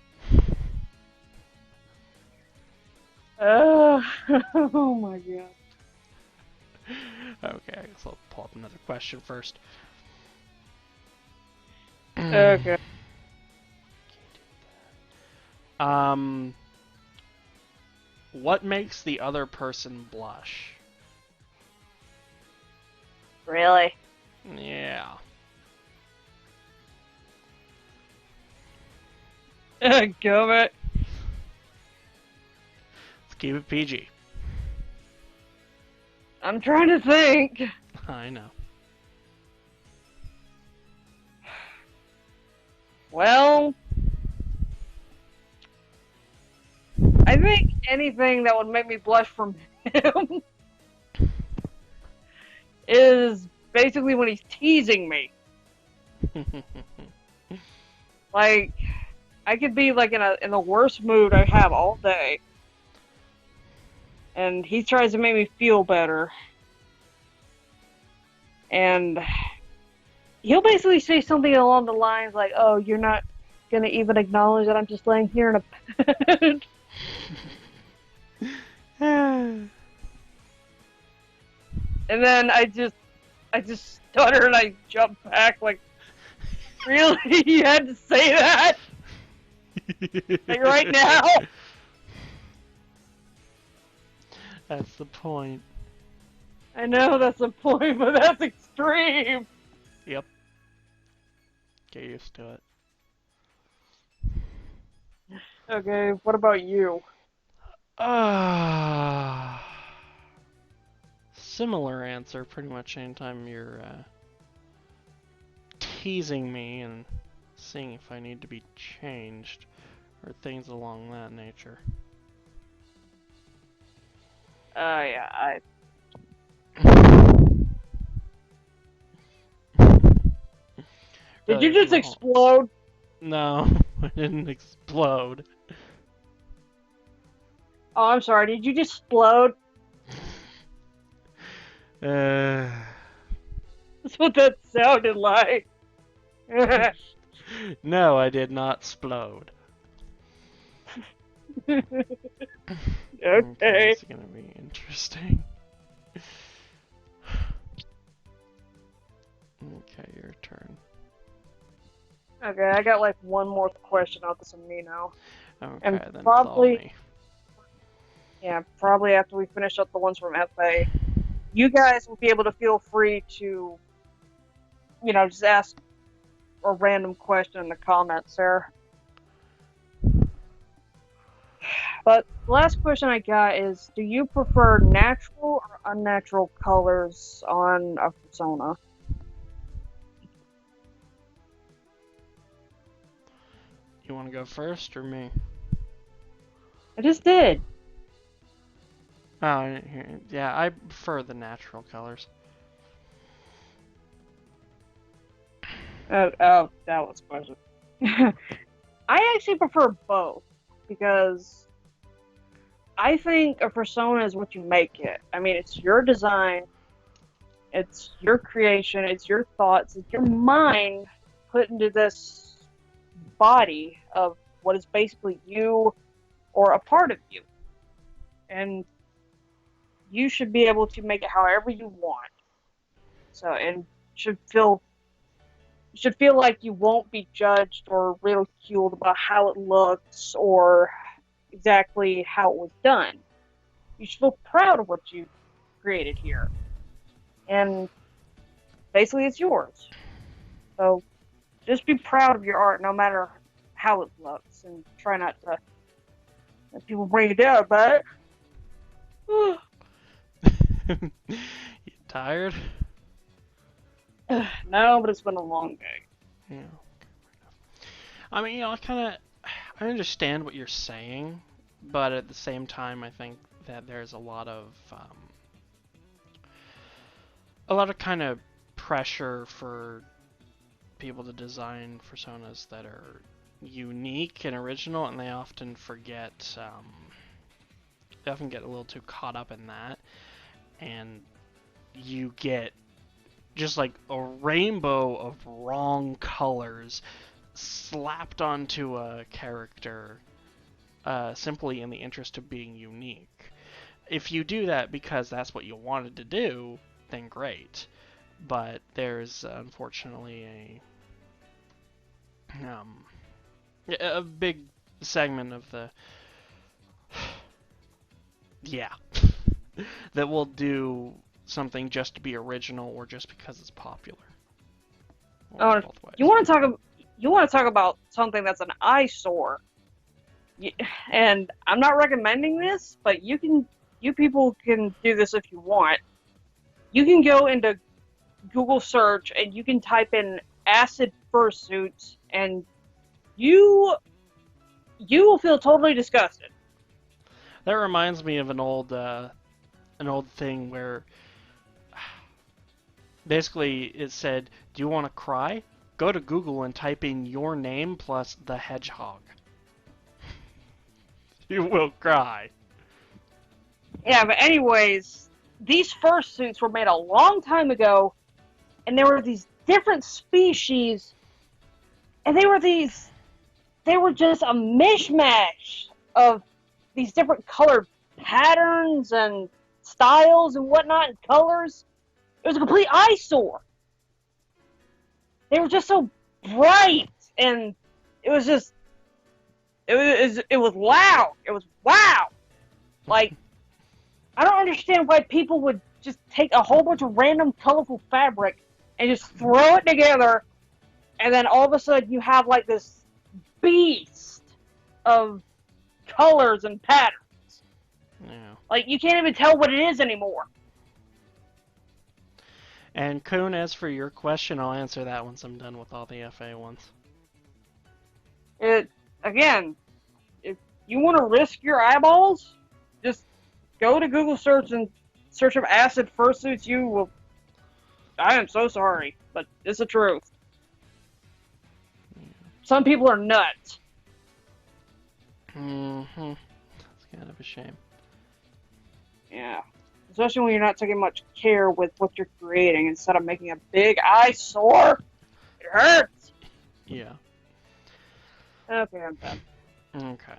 Oh my god. Okay, I guess I'll pull up another question first. Okay. What makes the other person blush? Really? Yeah. Go it. Let's keep it PG. I'm trying to think. I know. Well, I think anything that would make me blush from him is basically when he's teasing me. Like, I could be like in the worst mood I have all day, and he tries to make me feel better, and he'll basically say something along the lines like, "Oh, you're not gonna even acknowledge that I'm just laying here in a bed." And then I just stutter and I jump back like, really? You had to say that? Like right now? That's the point. I know that's the point, but that's extreme. Yep. Get used to it. Okay, what about you? Similar answer, pretty much anytime you're teasing me and seeing if I need to be changed or things along that nature. Yeah, Did you just explode? No, I didn't explode. Oh, I'm sorry, did you just explode? Uh... That's what that sounded like. No, I did not explode. Okay. It's gonna be interesting. Okay, your turn. Okay, I got like one more question out this on me now. Okay, And then probably, it's all me. yeah, probably after we finish up the ones from FA, you guys will be able to feel free to, just ask a random question in the comments there. But the last question I got is, do you prefer natural or unnatural colors on a persona? You want to go first or me? I just did. Oh, yeah, I prefer the natural colors. Oh, that was a question. I actually prefer both, because I think a persona is what you make it. I mean, it's your design, it's your creation, it's your thoughts, it's your mind put into this body of what is basically you or a part of you. And you should be able to make it however you want. So, and should feel should feel like you won't be judged or ridiculed about how it looks or exactly how it was done. You should feel proud of what you created here, and basically, it's yours. So just be proud of your art, no matter how it looks, and try not to let people bring you down. But You tired? no, but it's been a long day. Yeah. I mean, I understand what you're saying, but at the same time, I think that there's a lot of kind of pressure for people to design personas that are unique and original, and they often get a little too caught up in that, and you get just like a rainbow of wrong colors slapped onto a character simply in the interest of being unique. If you do that because that's what you wanted to do, then great. But there's unfortunately a big segment of the yeah that will do something just to be original or just because it's popular. Or Oh, both you ways. want to talk? You want to talk about something that's an eyesore? And I'm not recommending this, but you people can do this if you want. You can go into Google search and you can type in acid fursuits, and you you will feel totally disgusted. That reminds me of an old thing where basically it said, "Do you want to cry? Go to Google and type in your name plus the hedgehog. You will cry." Yeah, but anyways, these fursuits were made a long time ago, and there were these different species, and they were just a mishmash of these different colored patterns and styles and whatnot and colors. It was a complete eyesore. They were just so bright, and it was just it was loud. It was wow. Like, I don't understand why people would just take a whole bunch of random colorful fabric and just throw it together, and then all of a sudden you have like this beast of colors and patterns. Yeah. Like, you can't even tell what it is anymore. And Kuhn, as for your question, I'll answer that once I'm done with all the FA ones. It again, if you want to risk your eyeballs, just go to Google search and search up acid fursuits. You will. I am so sorry, but it's the truth. Some people are nuts. Mm-hmm. It's kind of a shame. Yeah. Especially when you're not taking much care with what you're creating instead of making a big eyesore. It hurts. Yeah. Okay, I'm done. Okay.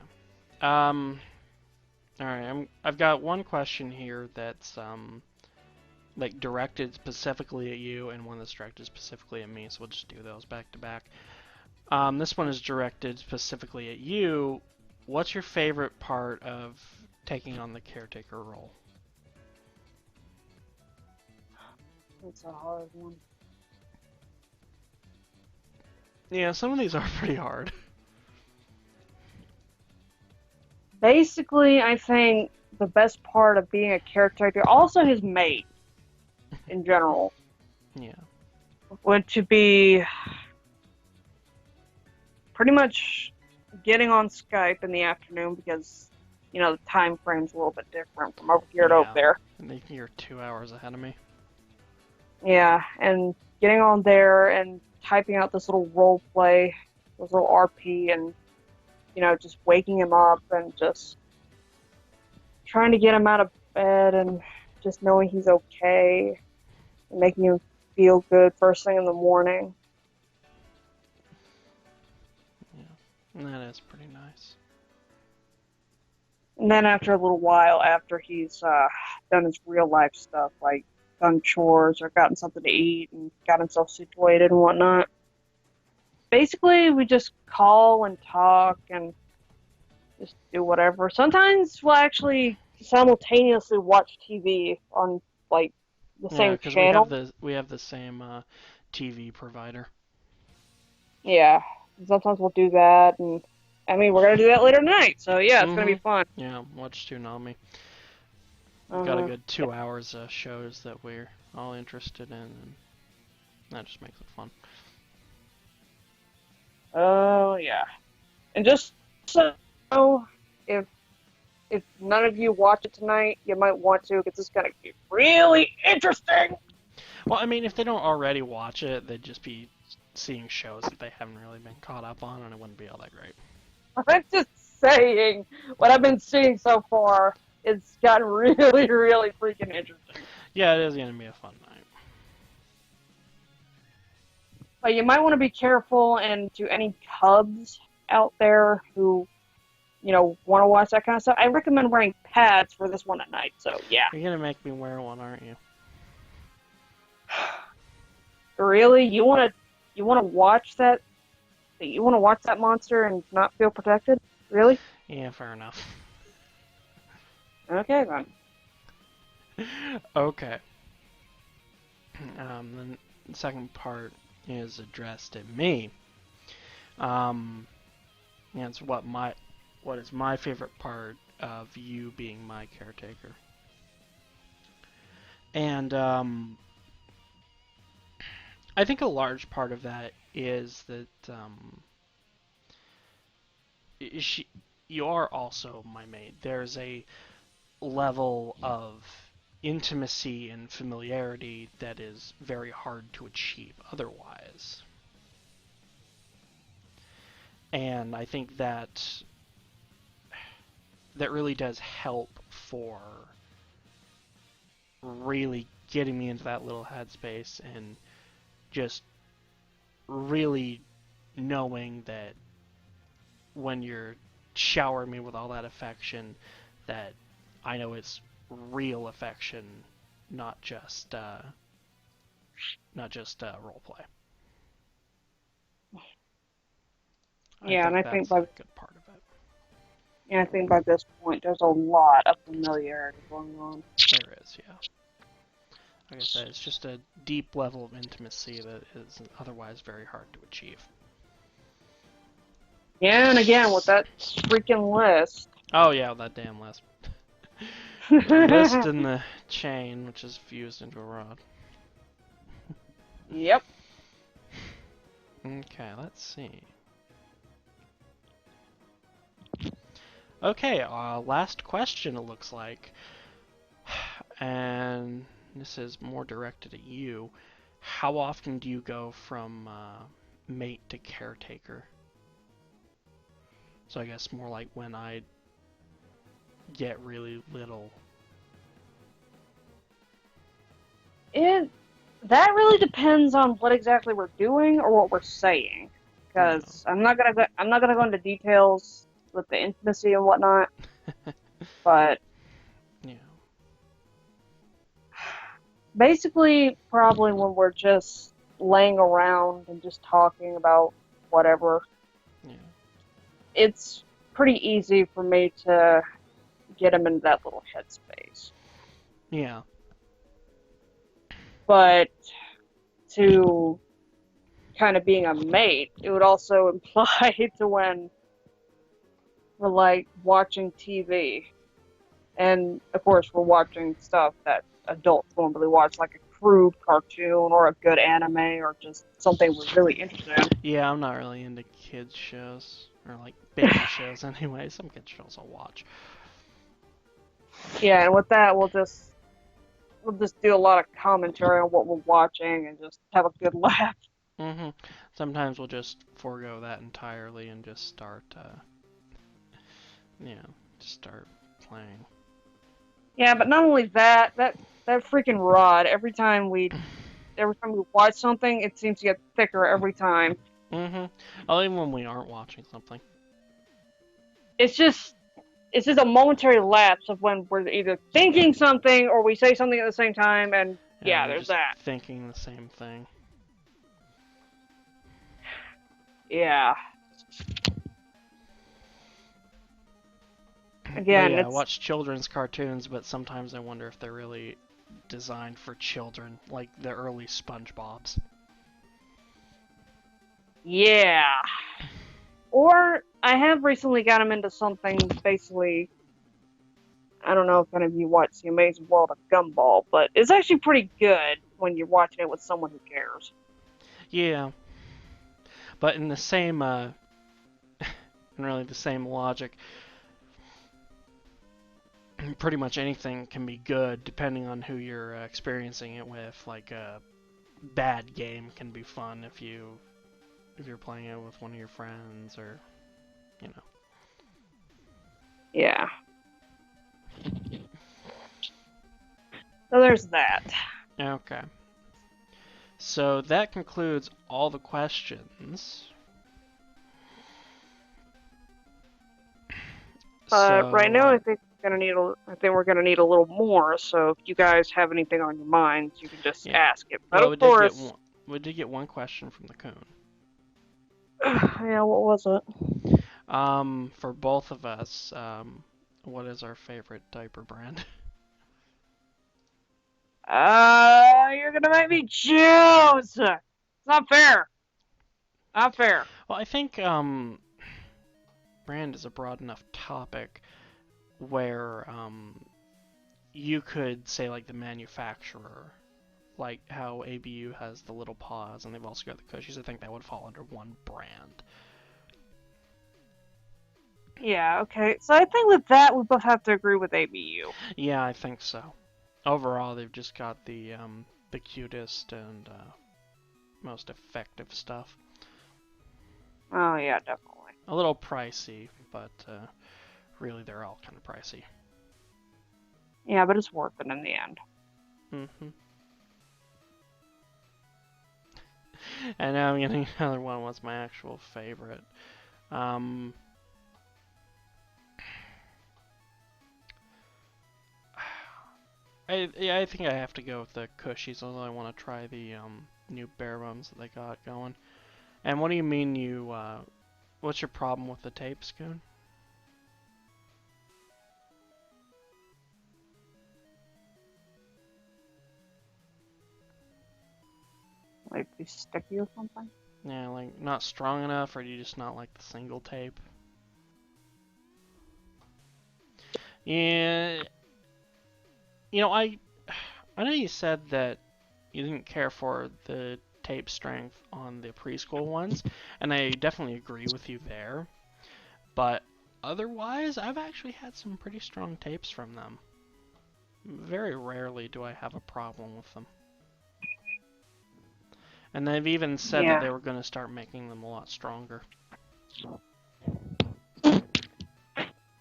Um. All right. I've got one question here that's like directed specifically at you, and one that's directed specifically at me. So we'll just do those back to back. This one is directed specifically at you. What's your favorite part of taking on the caretaker role? It's a hard one. Yeah, some of these are pretty hard. Basically, I think the best part of being a caretaker, also his mate in general, Yeah. would to be pretty much getting on Skype in the afternoon because, the time frame's a little bit different from over here to over Yeah. there. And you're 2 hours ahead of me. Yeah, and getting on there and typing out this little role play, this little RP, and, just waking him up and just trying to get him out of bed and just knowing he's okay and making him feel good first thing in the morning. Yeah. And that is pretty nice. And then after a little while, after he's done his real life stuff, like done chores or gotten something to eat and got himself situated and whatnot, basically we just call and talk and just do whatever. Sometimes we'll actually simultaneously watch TV on like the Yeah, same because we have channel. the same TV provider. Yeah, sometimes we'll do that, and I mean we're gonna do that later tonight. So yeah, it's gonna be Mm-hmm. fun. Yeah, watch Toonami. We've got a Uh-huh. good 2 hours of shows that we're all interested in, and that just makes it fun. Oh yeah, and just so if if none of you watch it tonight, you might want to because it's gonna be really interesting. Well, I mean, if they don't already watch it, they'd just be seeing shows that they haven't really been caught up on, and it wouldn't be all that great. I'm just saying what I've been seeing so far. It's gotten really, really freaking interesting. Yeah, it is gonna be a fun night. But you might want to be careful, and to any cubs out there who, want to watch that kind of stuff, I recommend wearing pads for this one at night. So yeah, You're gonna make me wear one, aren't you? really, you want to watch that? You want to watch that monster and not feel protected? Really? Yeah, fair enough. Okay then. Okay. The second part is addressed at me. Um, and it's what is my favorite part of you being my caretaker. And I think a large part of that is that she, you are also my mate. There's a level of intimacy and familiarity that is very hard to achieve otherwise. And I think that really does help for really getting me into that little headspace and just really knowing that when you're showering me with all that affection, that I know it's real affection, not just role play. I Yeah, and think I think that's by a good part of it. yeah, I think by this point there's a lot of familiarity going on. There is, yeah. Like I said, it's just a deep level of intimacy that is otherwise very hard to achieve. Yeah, and again with that freaking list. Oh yeah, that damn list. The list and the chain, which is fused into a rod. Yep. Okay, let's see. Okay, last question it looks like. And this is more directed at you. How often do you go from mate to caretaker? So I guess more like when I get really little. It that really depends on what exactly we're doing or what we're saying, Yeah. because I'm not gonna go into details with the intimacy and whatnot, but Yeah. basically probably when we're just laying around and just talking about whatever, Yeah. it's pretty easy for me to get him into that little headspace. Yeah. But to kind of being a mate, it would also imply to when we're like watching TV. And of course, we're watching stuff that adults normally watch, like a crude cartoon or a good anime or just something we're really interested Yeah, I'm not really into kids shows or like baby shows anyway. Some kids shows I'll watch. in. Yeah, and with that, we'll just do a lot of commentary on what we're watching and just have a good laugh. Mhm. Sometimes we'll just forego that entirely and just start you know, just start playing. Yeah, but not only that, that freaking rod. Every time we watch something, it seems to get thicker every time. Mhm. Well, even when we aren't watching something. It's just it's just a momentary lapse of when we're either thinking something or we say something at the same time, and Yeah, yeah, you're there's just that. thinking the same thing. Yeah. But Again, yeah, I it's watch children's cartoons, but sometimes I wonder if they're really designed for children, like the early SpongeBob's. yeah. Or I have recently got him into something basically. I don't know if any of you watch The Amazing World of Gumball, but it's actually pretty good when you're watching it with someone who cares. Yeah, but in the same, in really the same logic, pretty much anything can be good depending on who you're experiencing it with. Like a bad game can be fun if you're playing it with one of your friends or you know. Yeah. So there's that. Okay. So that concludes all the questions. Right now, So I think we're gonna need a little more. So if you guys have anything on your minds, you can just yeah. ask it. But Well, of course, we did get one question from the coon. yeah. What was it? For both of us, what is our favorite diaper brand? You're gonna make me choose. It's not fair. Not fair. Well, I think brand is a broad enough topic where you could say like the manufacturer, like how ABU has the little paws and they've also got the cushies. I think that would fall under one brand. Yeah. Okay. So I think with that, we both have to agree with ABU. Yeah, I think so. Overall, they've just got the cutest and most effective stuff. Oh yeah, definitely. A little pricey, but really they're all kind of pricey. Yeah, but it's worth it in the end. Mm-hmm. And now I'm getting another one. What's my actual favorite? Um, I think I have to go with the cushies, although I want to try the new bare bones that they got going. And what do you mean what's your problem with the tape, Scoon? Like be sticky or something. Yeah, like not strong enough, or do you just not like the single tape? Yeah, I know you said that you didn't care for the tape strength on the preschool ones, and I definitely agree with you there. But otherwise, I've actually had some pretty strong tapes from them. Very rarely do I have a problem with them. And they've even said that Yeah. they were going to start making them a lot stronger.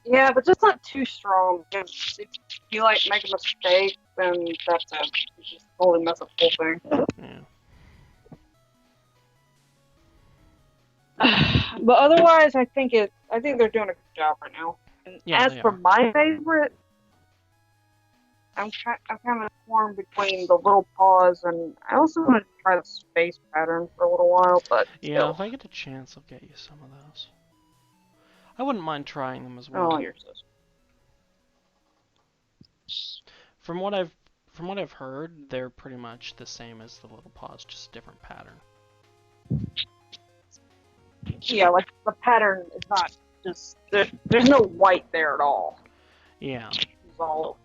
Yeah, but just not too strong. Because if you like make a mistake, then that's it. You just totally mess up the whole Yeah. thing. But otherwise, I think they're doing a good job right now. And Yeah, as they for are. my favorite, I'm kind of torn between the little paws, and I also want to try the space pattern for a little while. But Yeah, still, if I get a chance, I'll get you some of those. I wouldn't mind trying them as oh, well. you're so. From what I've from what I've heard, they're pretty much the same as the little paws, just a different pattern. Yeah, like the pattern is not just there's no white there at all. Yeah. It's all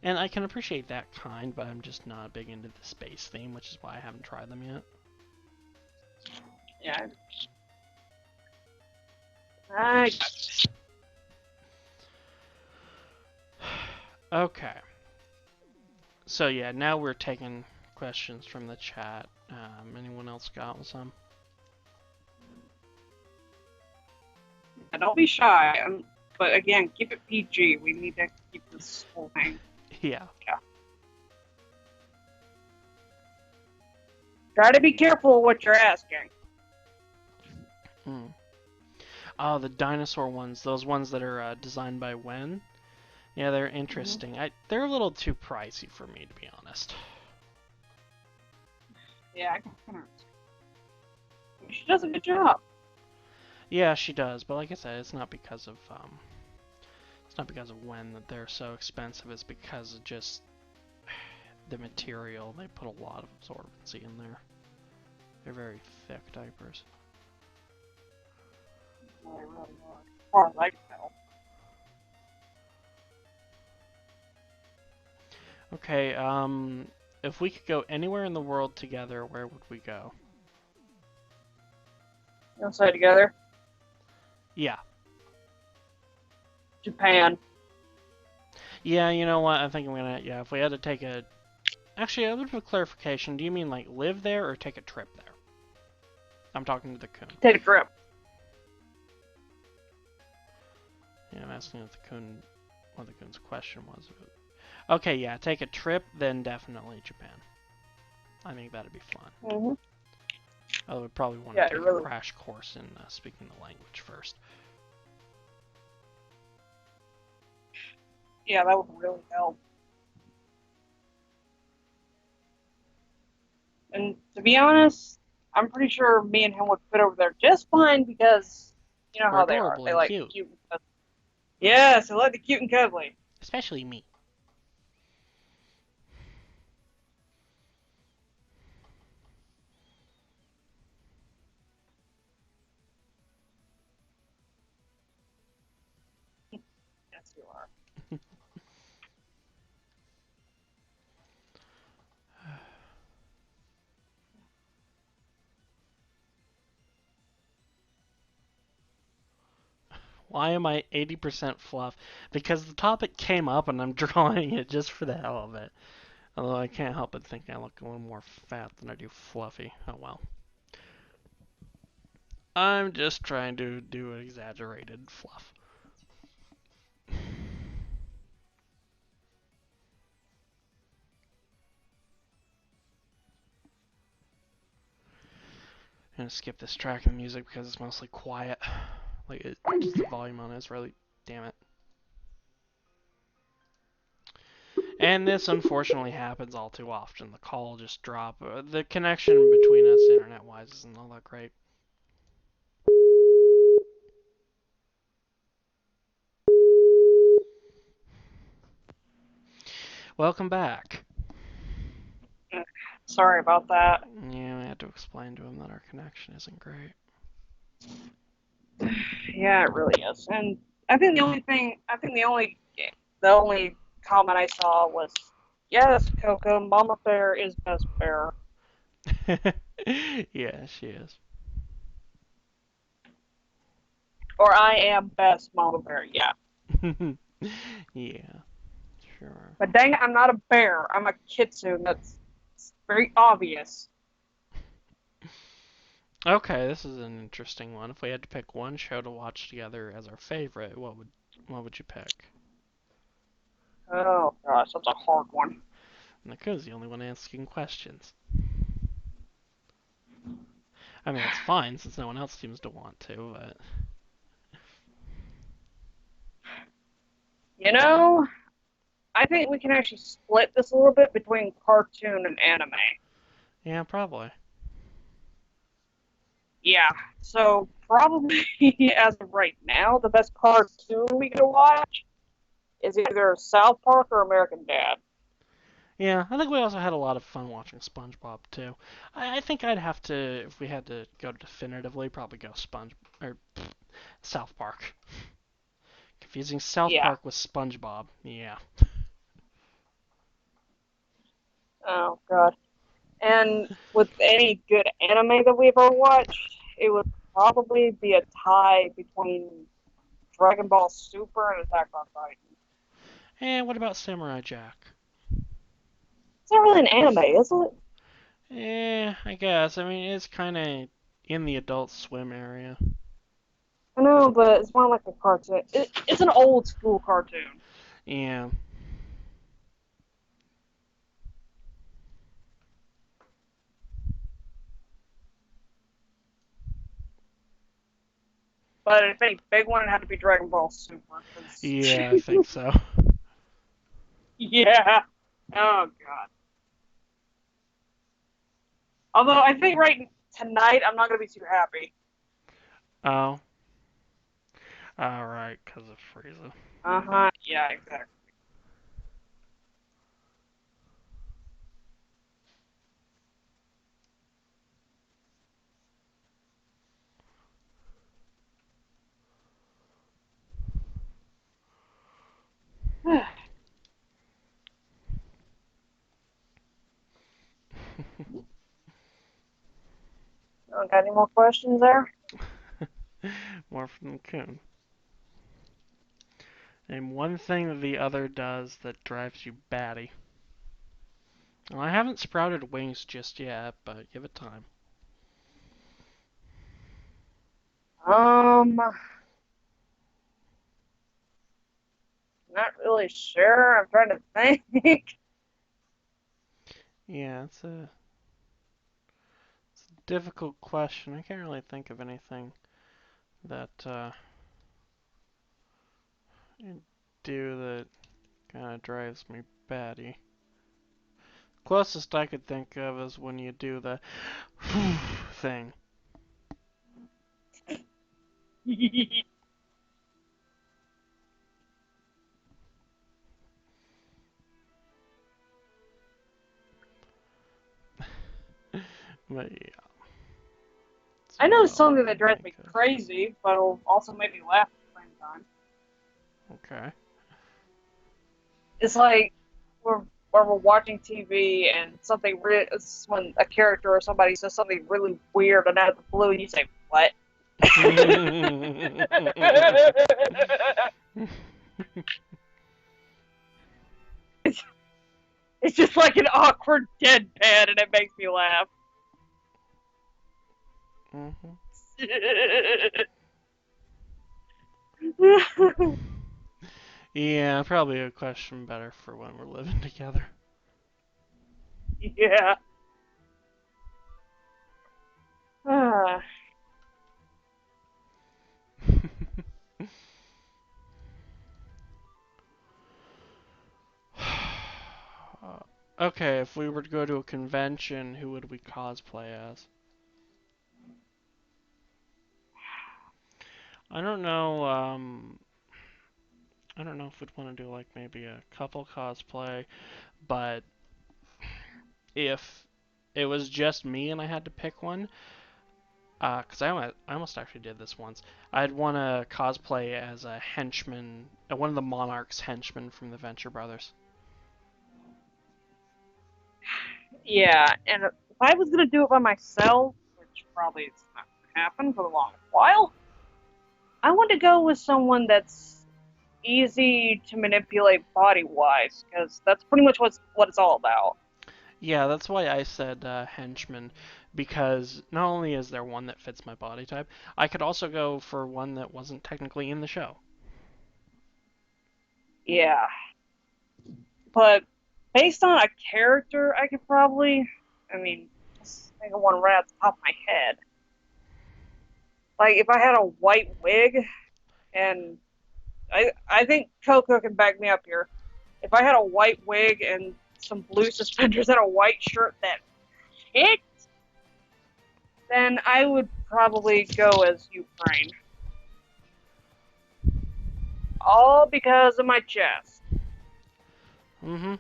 And I can appreciate that kind, but I'm just not big into the space theme, which is why I haven't tried them yet. yeah. I Okay. So yeah, now we're taking questions from the chat. Anyone else got some? don't be shy. But again, keep it PG. We need to keep this whole thing. Yeah. Yeah. Try to be careful what you're asking. Hmm. Oh, the dinosaur ones, those ones that are designed by Wen. Yeah, they're Hmm. interesting. They're a little too pricey for me, to be honest. Yeah, I can understand. She does a good job. Yeah, she does, but like I said, it's not because of Wen that they're so expensive. It's because of just the material. They put a lot of absorbency in there. They're very thick diapers. They really are. As far as I can tell. Okay, if we could go anywhere in the world together, where would we go? You want to say together? Yeah. Japan. Yeah, you know what? I think I'm gonna. Yeah, if we had to take a. Actually, a little bit of clarification. Do you mean like live there or take a trip there? I'm talking to the coon. Take a trip. Yeah, I'm asking if the coon. What the coon's question was. Okay, yeah, take a trip, then definitely Japan. I think that'd be fun. Hmm. I would probably want Yeah, to it take a really. crash course in speaking the language first. Yeah, that would really help. And to be honest, I'm pretty sure me and him would fit over there just fine because you know We're how they are. adorable They and like cute, cute and cuddly. Yes, they like the cute and cuddly. especially me. Yes, you are. Why am I 80% fluff? Because the topic came up and I'm drawing it just for the hell of it. Although I can't help but think I look a little more fat than I do fluffy. Oh well. I'm just trying to do an exaggerated fluff. I'm gonna skip this track of music because it's mostly quiet. Like just the volume on it is really, damn it. And this unfortunately happens all too often. The call will just drop. The connection between us internet-wise isn't all that great. Welcome back. Sorry about that. Yeah, I had to explain to him that our connection isn't great. Yeah, it really is. And I think the only comment I saw was, "Yes, Coco, Mama Bear is best bear," Yeah, she is. or "I am best Mama Bear." Yeah, Yeah, sure. but dang it, I'm not a bear. I'm a kitsune. That's very obvious. Okay, this is an interesting one. If we had to pick one show to watch together as our favorite, what would you pick? Oh gosh, that's a hard one. And the Coon's the only one asking questions. I mean, that's fine since no one else seems to want to, but You know, I think we can actually split this a little bit between cartoon and anime. yeah, probably. Yeah, so probably as of right now, the best cartoon we could watch is either South Park or American Dad. Yeah, I think we also had a lot of fun watching SpongeBob too. I think I'd have to, if we had to go definitively, probably go or South Park. Confusing South Yeah. Park with SpongeBob. Yeah. Oh God. And with any good anime that we've ever watched, it would probably be a tie between Dragon Ball Super and Attack on Titan. And what about Samurai Jack? It's not really an anime, is it? I guess. I mean, it's kind of in the Adult Swim area. I know, but it's more like a cartoon. It's an old school cartoon. Yeah. But if any big one, it had to be Dragon Ball Super. Yeah, I think so. Yeah. Oh god. Although I think tonight I'm not gonna be too happy. Oh. Alright, because of Frieza. Uh huh. Yeah, exactly. Got any more questions there? More from the Coon. Name one thing that the other does that drives you batty. Well, I haven't sprouted wings just yet, but give it time. Not really sure. I'm trying to think. Yeah, it's a difficult question. I can't really think of anything that you do that kind of drives me batty. Closest I could think of is when you do the thing. But yeah, that's I about know all I something that can drives think me of. crazy, but it'll also make me laugh at the same time. Okay. It's like we're watching TV and when a character or somebody says something really weird and out of the blue, and you say, "What?" it's, it's just like an awkward deadpan, and it makes me laugh. Mhm. Yeah, probably a question better for when we're living together. Yeah. Ah. Okay, if we were to go to a convention, who would we cosplay as? I don't know. I don't know if we'd want to do like maybe a couple cosplay, but if it was just me and I had to pick one, because I almost actually did this once. I'd want to cosplay as a henchman, one of the Monarch's henchmen from the Venture Brothers. Yeah, and if I was gonna do it by myself, which probably is not gonna happen for a long while, I want to go with someone that's easy to manipulate body wise, because that's pretty much what it's all about. Yeah, that's why I said henchman, because not only is there one that fits my body type, I could also go for one that wasn't technically in the show. Yeah, but based on a character, I could probably, I mean, just think of one right off the top of my head. Like if I had a white wig, and I think Coco can back me up here. If I had a white wig and some blue suspenders and a white shirt that fit, then I would probably go as Ukraine. All because of my chest. Mm-hmm.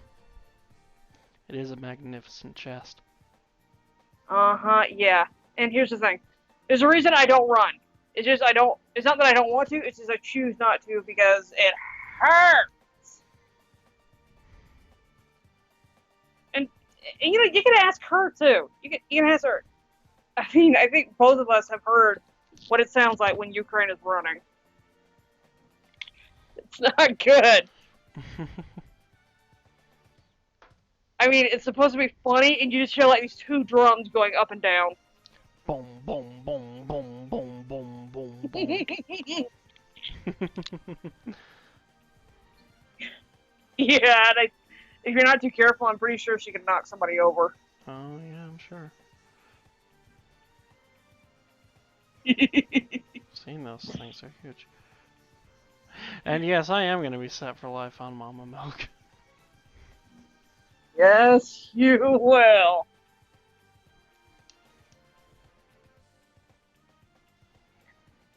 It is a magnificent chest. Uh huh, yeah. And here's the thing there's a reason I don't run. It's just I don't, it's not that I don't want to, it's just I choose not to because it hurts. And, you know, you can ask her too. You can ask her. I mean, I think both of us have heard what it sounds like when Ukraine is running. It's not good. I mean, it's supposed to be funny, and you just hear like these two drums going up and down. Boom, boom, boom, boom, boom, boom, boom, boom. Yeah, and if you're not too careful, I'm pretty sure she could knock somebody over. Oh yeah, I'm sure. seen those things. They're huge. And yes, I am going to be set for life on Mama Milk. Yes, you will.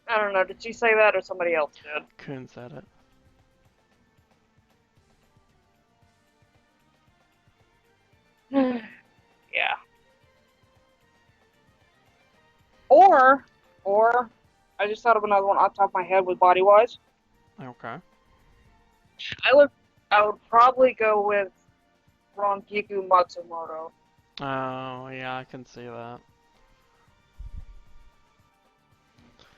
I don't know. Did she say that or somebody else did? Coon said it. Yeah. Or, I just thought of another one off the top of my head with body wise. Okay. I would probably go with Rongiku Matsumoto. Oh, yeah, I can see that.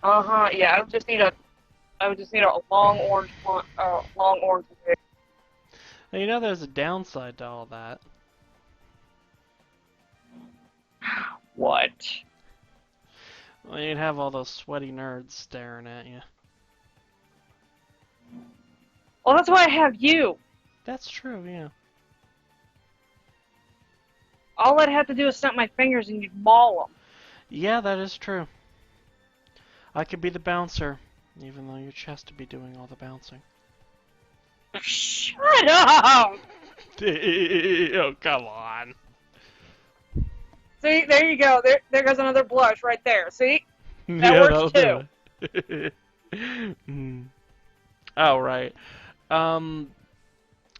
Yeah, I would just need a long orange wig. Now, you know there's a downside to all that. What? Well, you'd have all those sweaty nerds staring at you. Well, that's why I have you. That's true, yeah. All I'd have to do is snap my fingers and you'd maul them. Yeah, that is true. I could be the bouncer, even though your chest would be doing all the bouncing. Shut up! Oh, come on. See, there you go. There goes another blush right there. See? That Yeah, works too. Mm. Oh, right.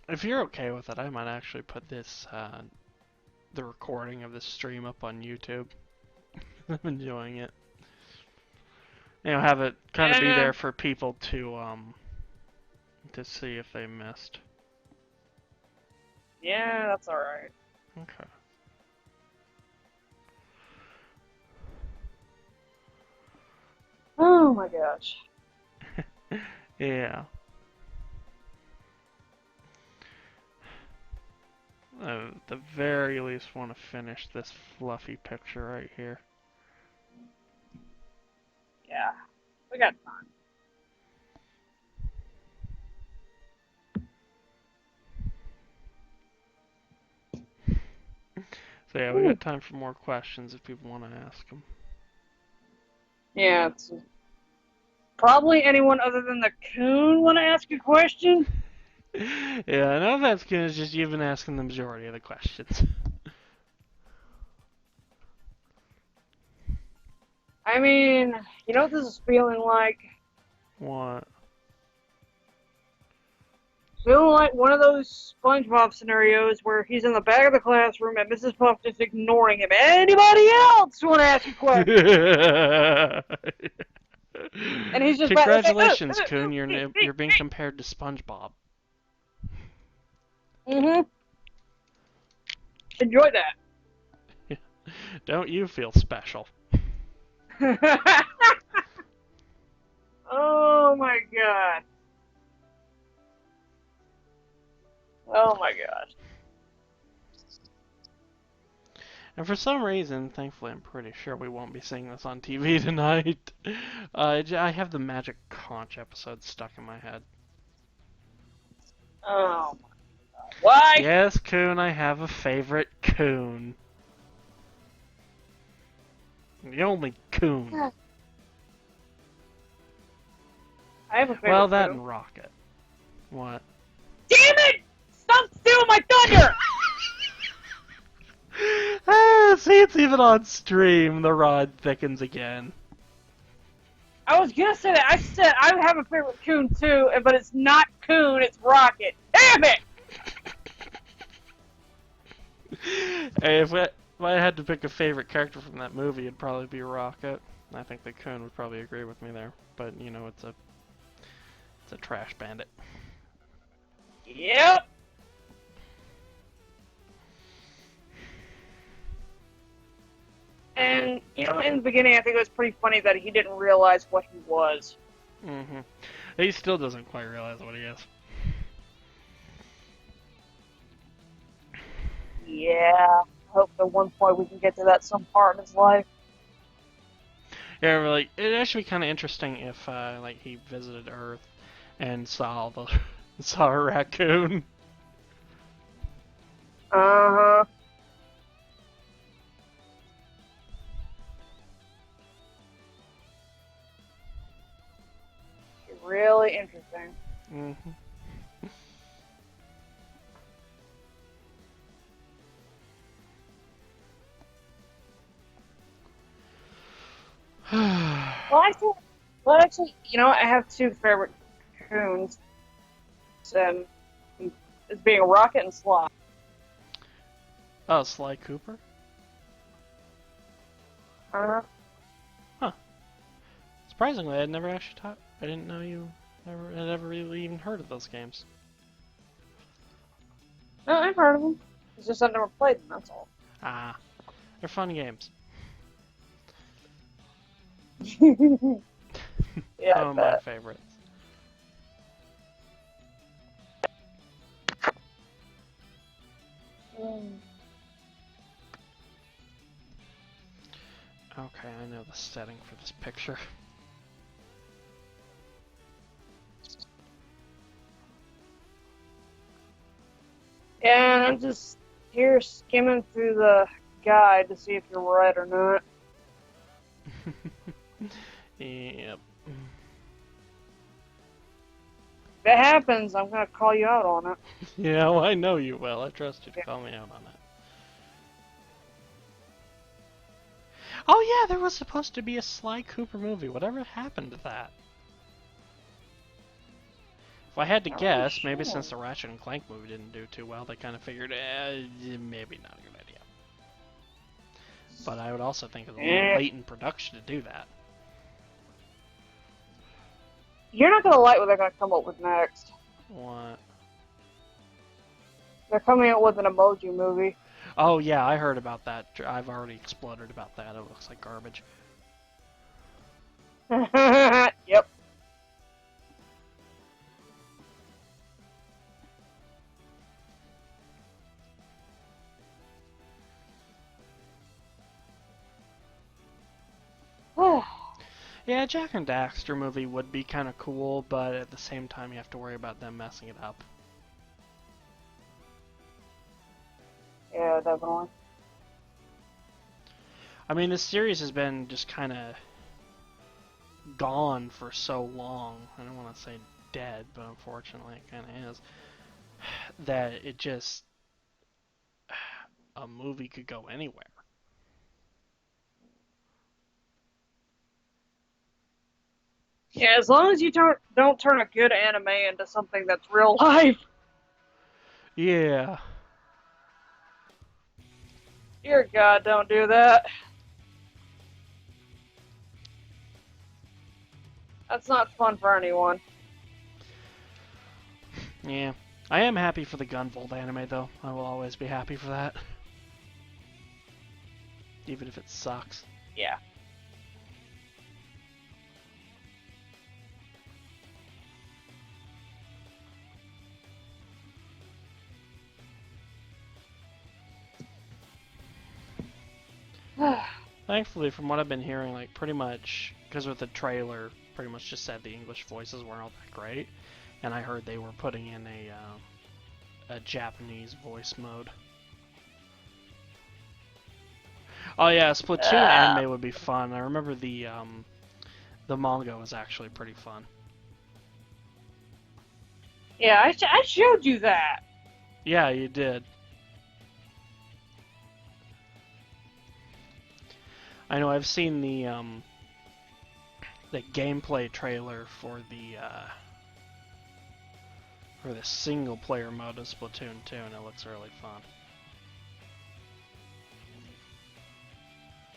If you're okay with it, I might actually put this, the recording of this stream up on YouTube. I'm enjoying it. You know, have it kind of be there for people to see if they missed. Yeah, that's alright. Okay. Oh my gosh. Yeah. I at the very least want to finish this fluffy picture right here. Yeah, we got time. So yeah, we got time for more questions if people want to ask them. Yeah, it's probably anyone other than the coon want to ask a question? Yeah, I know that's good. It's just you've been asking the majority of the questions. I mean, you know what this is feeling like? What? Feeling like one of those SpongeBob scenarios where he's in the back of the classroom and Mrs. Puff just ignoring him. Anybody else want to ask a question? And he's just Congratulations, Coon. You're being compared to SpongeBob. Mm-hmm. Enjoy that. Don't you feel special? Oh my god. Oh my gosh. And for some reason, thankfully I'm pretty sure we won't be seeing this on TV tonight, I have the Magic Conch episode stuck in my head. Oh my god. Why? Yes, Coon, I have a favorite Coon. The only Coon. I have a favorite. Well, that and Rocket. What? Damn it! Stop stealing my thunder! See, it's even on stream. The rod thickens again. I was gonna say that. I said I have a favorite coon too, but it's not Coon, it's Rocket. Damn it! Hey, if I had to pick a favorite character from that movie, it'd probably be Rocket. I think the Coon would probably agree with me there. But, you know, it's a trash bandit. Yep. And, you know, in the beginning, I think it was pretty funny that he didn't realize what he was. Mm-hmm. He still doesn't quite realize what he is. Yeah. I hope at one point we can get to that some part in his life. Yeah, like, it'd actually be kind of interesting if, like, he visited Earth and saw saw a raccoon. Uh-huh. really interesting. Mm-hmm. Well, actually, I have two favorite coons, and it's being Rocket and Sly. Oh, Sly Cooper? Uh, Huh. Surprisingly, I'd never actually talked. I didn't know you had ever really even heard of those games. no, I've heard of them. It's just I've never played them. That's all. Ah, they're fun games. Yeah, I Some of my bet. favorites. Mm. Okay, I know the setting for this picture. And I'm just here skimming through the guide to see if you're right or not. Yep. If it happens, I'm gonna call you out on it. Yeah, well, I know you will. I trust you to Yeah. call me out on that. Oh yeah, there was supposed to be a Sly Cooper movie. Whatever happened to that? If I had to Not really guess, maybe sure. since the Ratchet and Clank movie didn't do too well, they kind of figured, maybe not a good idea. But I would also think it's a little Eh. late in production to do that. You're not gonna like what they're gonna come up with next. What? They're coming out with an emoji movie. Oh yeah, I heard about that. I've already exploded about that. It looks like garbage. Yep. Yeah, Jack and Daxter movie would be kind of cool, but at the same time, you have to worry about them messing it up. Yeah, definitely. I mean, this series has been just kind of gone for so long. I don't want to say dead, but unfortunately, it kind of is. That it just a movie could go anywhere. Yeah, as long as you don't turn a good anime into something that's real life. Yeah. Dear God, don't do that. That's not fun for anyone. Yeah. I am happy for the Gunvolt anime, though. I will always be happy for that. Even if it sucks. Yeah. Thankfully, from what I've been hearing, like, pretty much, because with the trailer, pretty much just said the English voices weren't all that great. And I heard they were putting in a Japanese voice mode. Oh yeah, Splatoon anime would be fun. I remember the manga was actually pretty fun. Yeah, I showed you that. Yeah, you did. I know I've seen the gameplay trailer for the single player mode of Splatoon 2, and it looks really fun.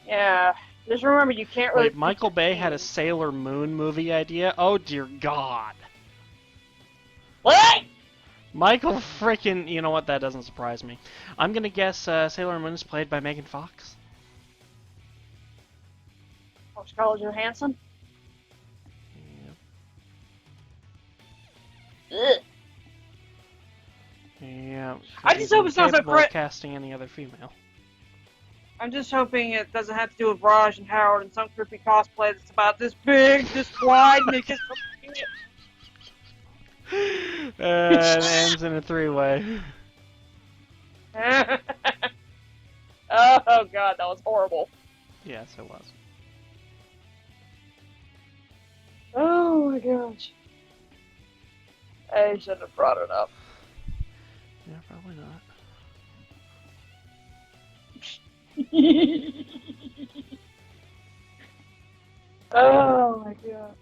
Yeah. Just remember, you can't really Wait, pick Michael your Bay had a team. Sailor Moon movie idea? Oh dear God. What? Michael frickin', you know what, that doesn't surprise me. I'm gonna guess Sailor Moon is played by Megan Fox. Oh, Scarlett Johansson? Ugh. Yeah, I because just he's hope it's not so incapable of casting any other female. I'm just hoping it doesn't have to do with Raj and Howard and some creepy cosplay that's about this big, this wide, and they just It ends in a three-way. Oh God, that was horrible. Yes, it was. Oh my gosh. I should have brought it up. Yeah, probably not. Oh my god.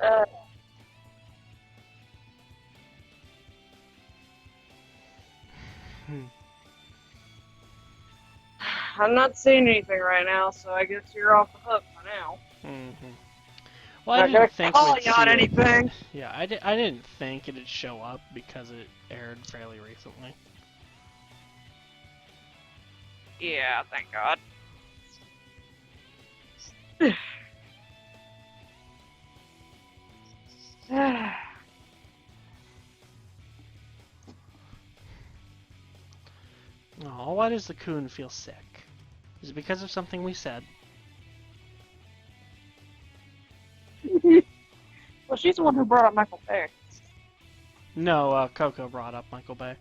Uh, Hmm. I'm not seeing anything right now, so I guess you're off the hook for now. Mm-hmm. Well, I Not gonna didn't think call we'd you on see it. anything. Yeah, I didn't think it'd show up because it aired fairly recently. Yeah, thank God. Oh, why does the coon feel sick? Is it because of something we said? Well, she's the one who brought up Michael Bay. No, Coco brought up Michael Bay.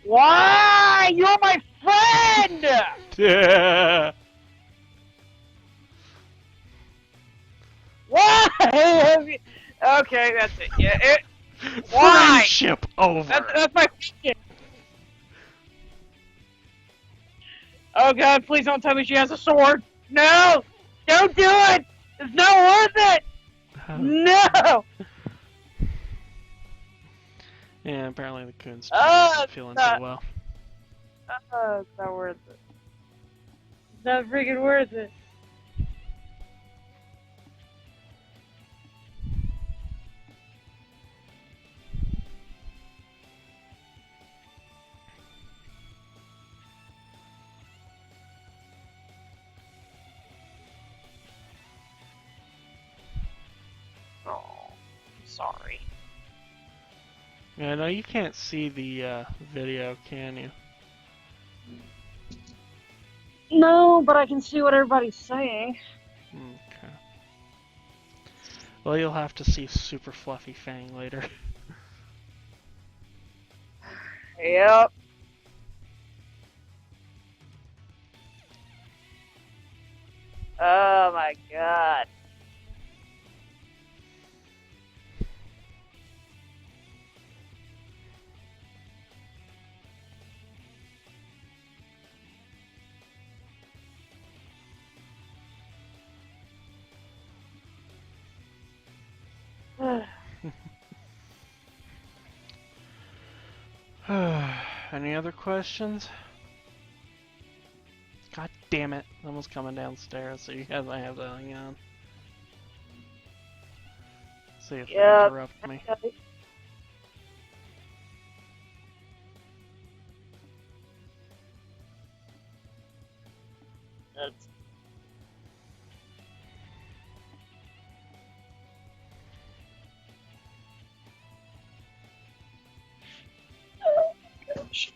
Why? You're my friend! Yeah. Why? Okay, that's it. Yeah, why? Friendship over. That's my question. Oh God, please don't tell me she has a sword. No! Don't do it! It's not worth it! No! Yeah, apparently the coon's Oh, not it's feeling too not, well. it's not worth it. It's not freaking worth it. Oh, I'm sorry. Yeah, no, you can't see the video, can you? No, but I can see what everybody's saying. Okay. Well, you'll have to see Super Fluffy Fang later. Yep. Oh my God. Any other questions? God damn it. Someone's coming downstairs, so you guys might have to hang on. See if they Yep. interrupt me. That's gosh.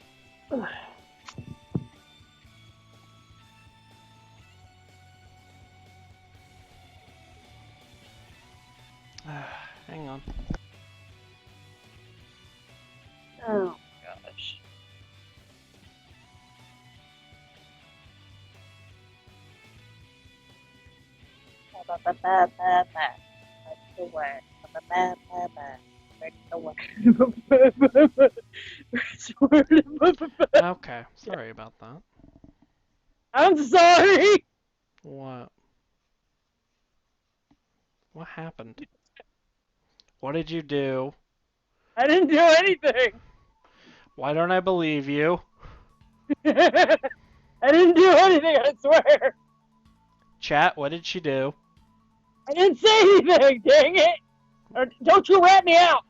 Hang on. Oh gosh. Okay, sorry about that. I'm sorry. What? What happened? What did you do? I didn't do anything. Why don't I believe you? I didn't do anything, I swear. Chat, what did she do? I didn't say anything, dang it. Or don't you rat me out.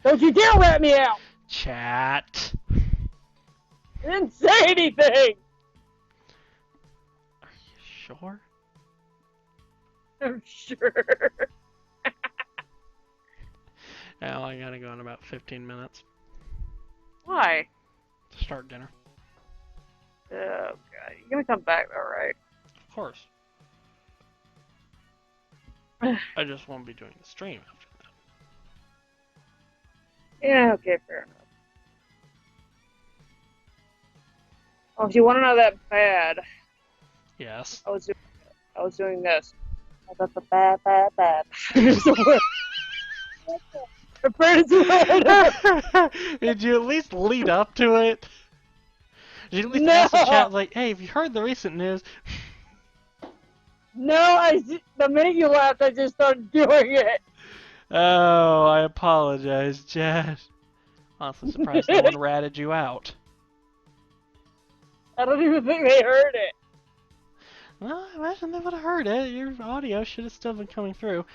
Don't you dare rat me out. Chat. I didn't say anything. Are you sure? I'm sure. Well, I gotta go in about 15 minutes Why? to start dinner. Oh, God. You're going to come back, though, right? Of course. I just won't be doing the stream after that. Yeah, okay, fair enough. Oh, if you want to know that bad, Yes. I was doing, I was doing this. Bad, bad, bad. So prepared to it. Did you at least lead up to it? Did you at least ask the No, chat, like, hey, have you heard the recent news? no. The minute you left, I just started doing Oh, I apologize, chat. Honestly surprised no one it. ratted you out. I don't even think they heard it. Well, I imagine they would have heard it. Your audio should have still been coming through.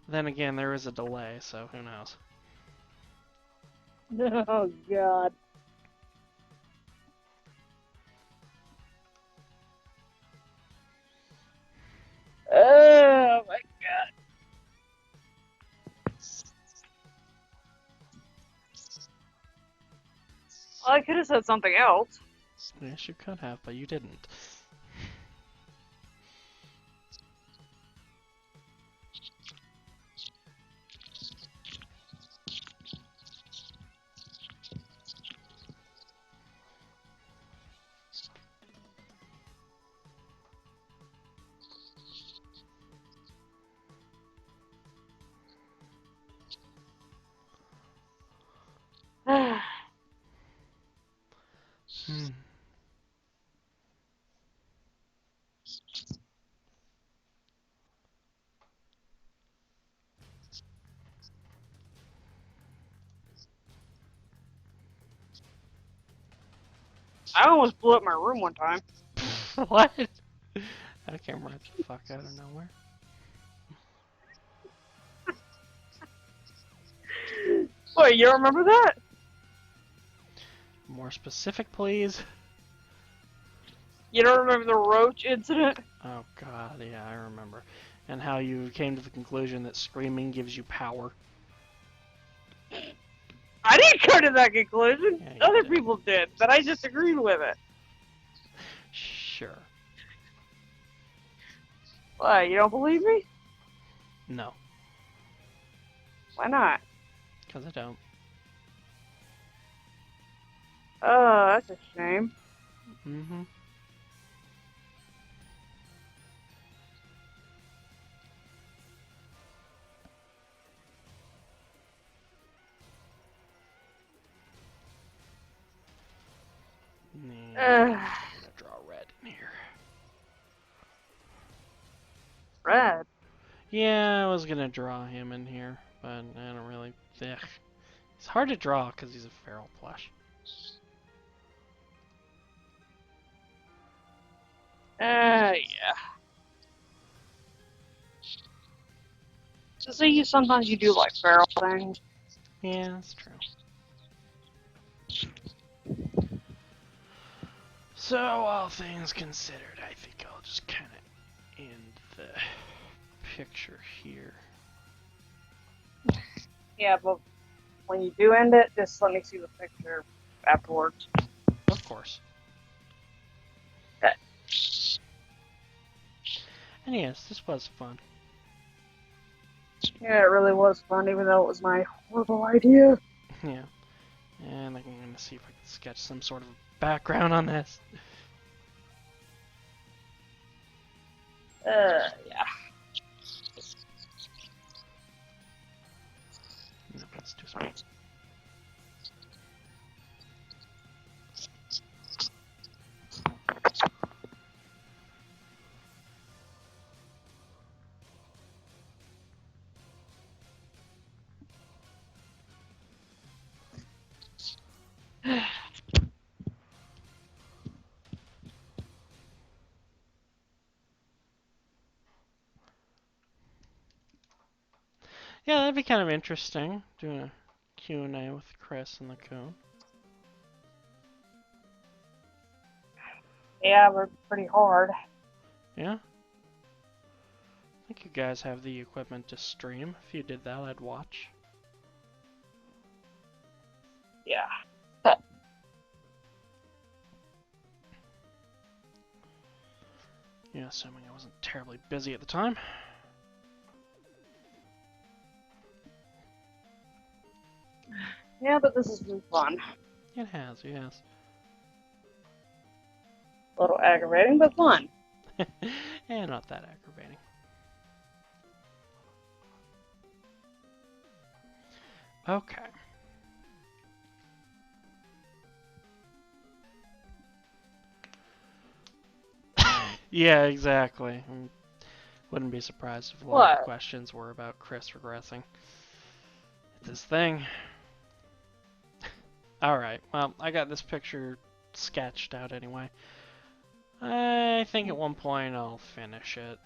Then again, there is a delay, so who knows. Oh God. Oh my God. Well, I could have said something else. Yes, you could have, but you didn't. Hmm. I almost blew up my room one time. What? That came right the fuck out of nowhere. Wait, you don't remember that? More specific, please. You don't remember the roach incident? Oh god, yeah, I remember. And how you came to the conclusion that screaming gives you power. I didn't come to that conclusion. Yeah, you Other did. people did, but I disagreed with it. Sure. Why, you don't believe me? No, Why not? because I don't. Oh, that's a shame. Mm-hmm. Yeah, I'm Uh, gonna draw red in here. Red. Yeah, I was gonna draw him in here, but I don't really. Ugh. It's hard to draw because he's a feral plush. Yeah. So say you sometimes you do like feral things. Yeah, that's true. So, all things considered, I think I'll just kind of end the picture here. Yeah, but when you do end it, just let me see the picture afterwards. Of course. Okay. And yes, this was fun. Yeah, it really was fun, even though it was my horrible idea. Yeah. And I'm going to see if I can sketch some sort of background on this. Yeah. No, that's too small. Yeah, that'd be kind of interesting, doing a Q&A with Chris and the Coon. Yeah, but pretty hard. Yeah? I think you guys have the equipment to stream. If you did that, I'd watch. Yeah. Yeah, assuming I wasn't terribly busy at the time. Yeah, but this has been fun. It has, yes. little aggravating, but fun. And not that aggravating. Okay. Yeah, exactly. Wouldn't be surprised if a lot of the What? questions were about Chris regressing. It's his thing. Alright, well, I got this picture sketched out anyway. I think at one point I'll finish it.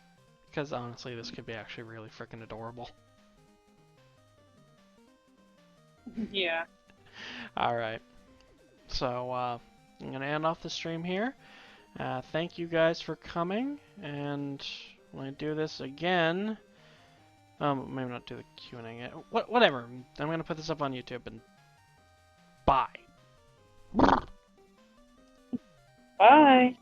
Because honestly, this could be actually really freaking adorable. Yeah. Alright, so I'm going to end off the stream here. Thank you guys for coming, and when I do this again, maybe not do the Q&A yet. Whatever, I'm going to put this up on YouTube, and bye. Bye.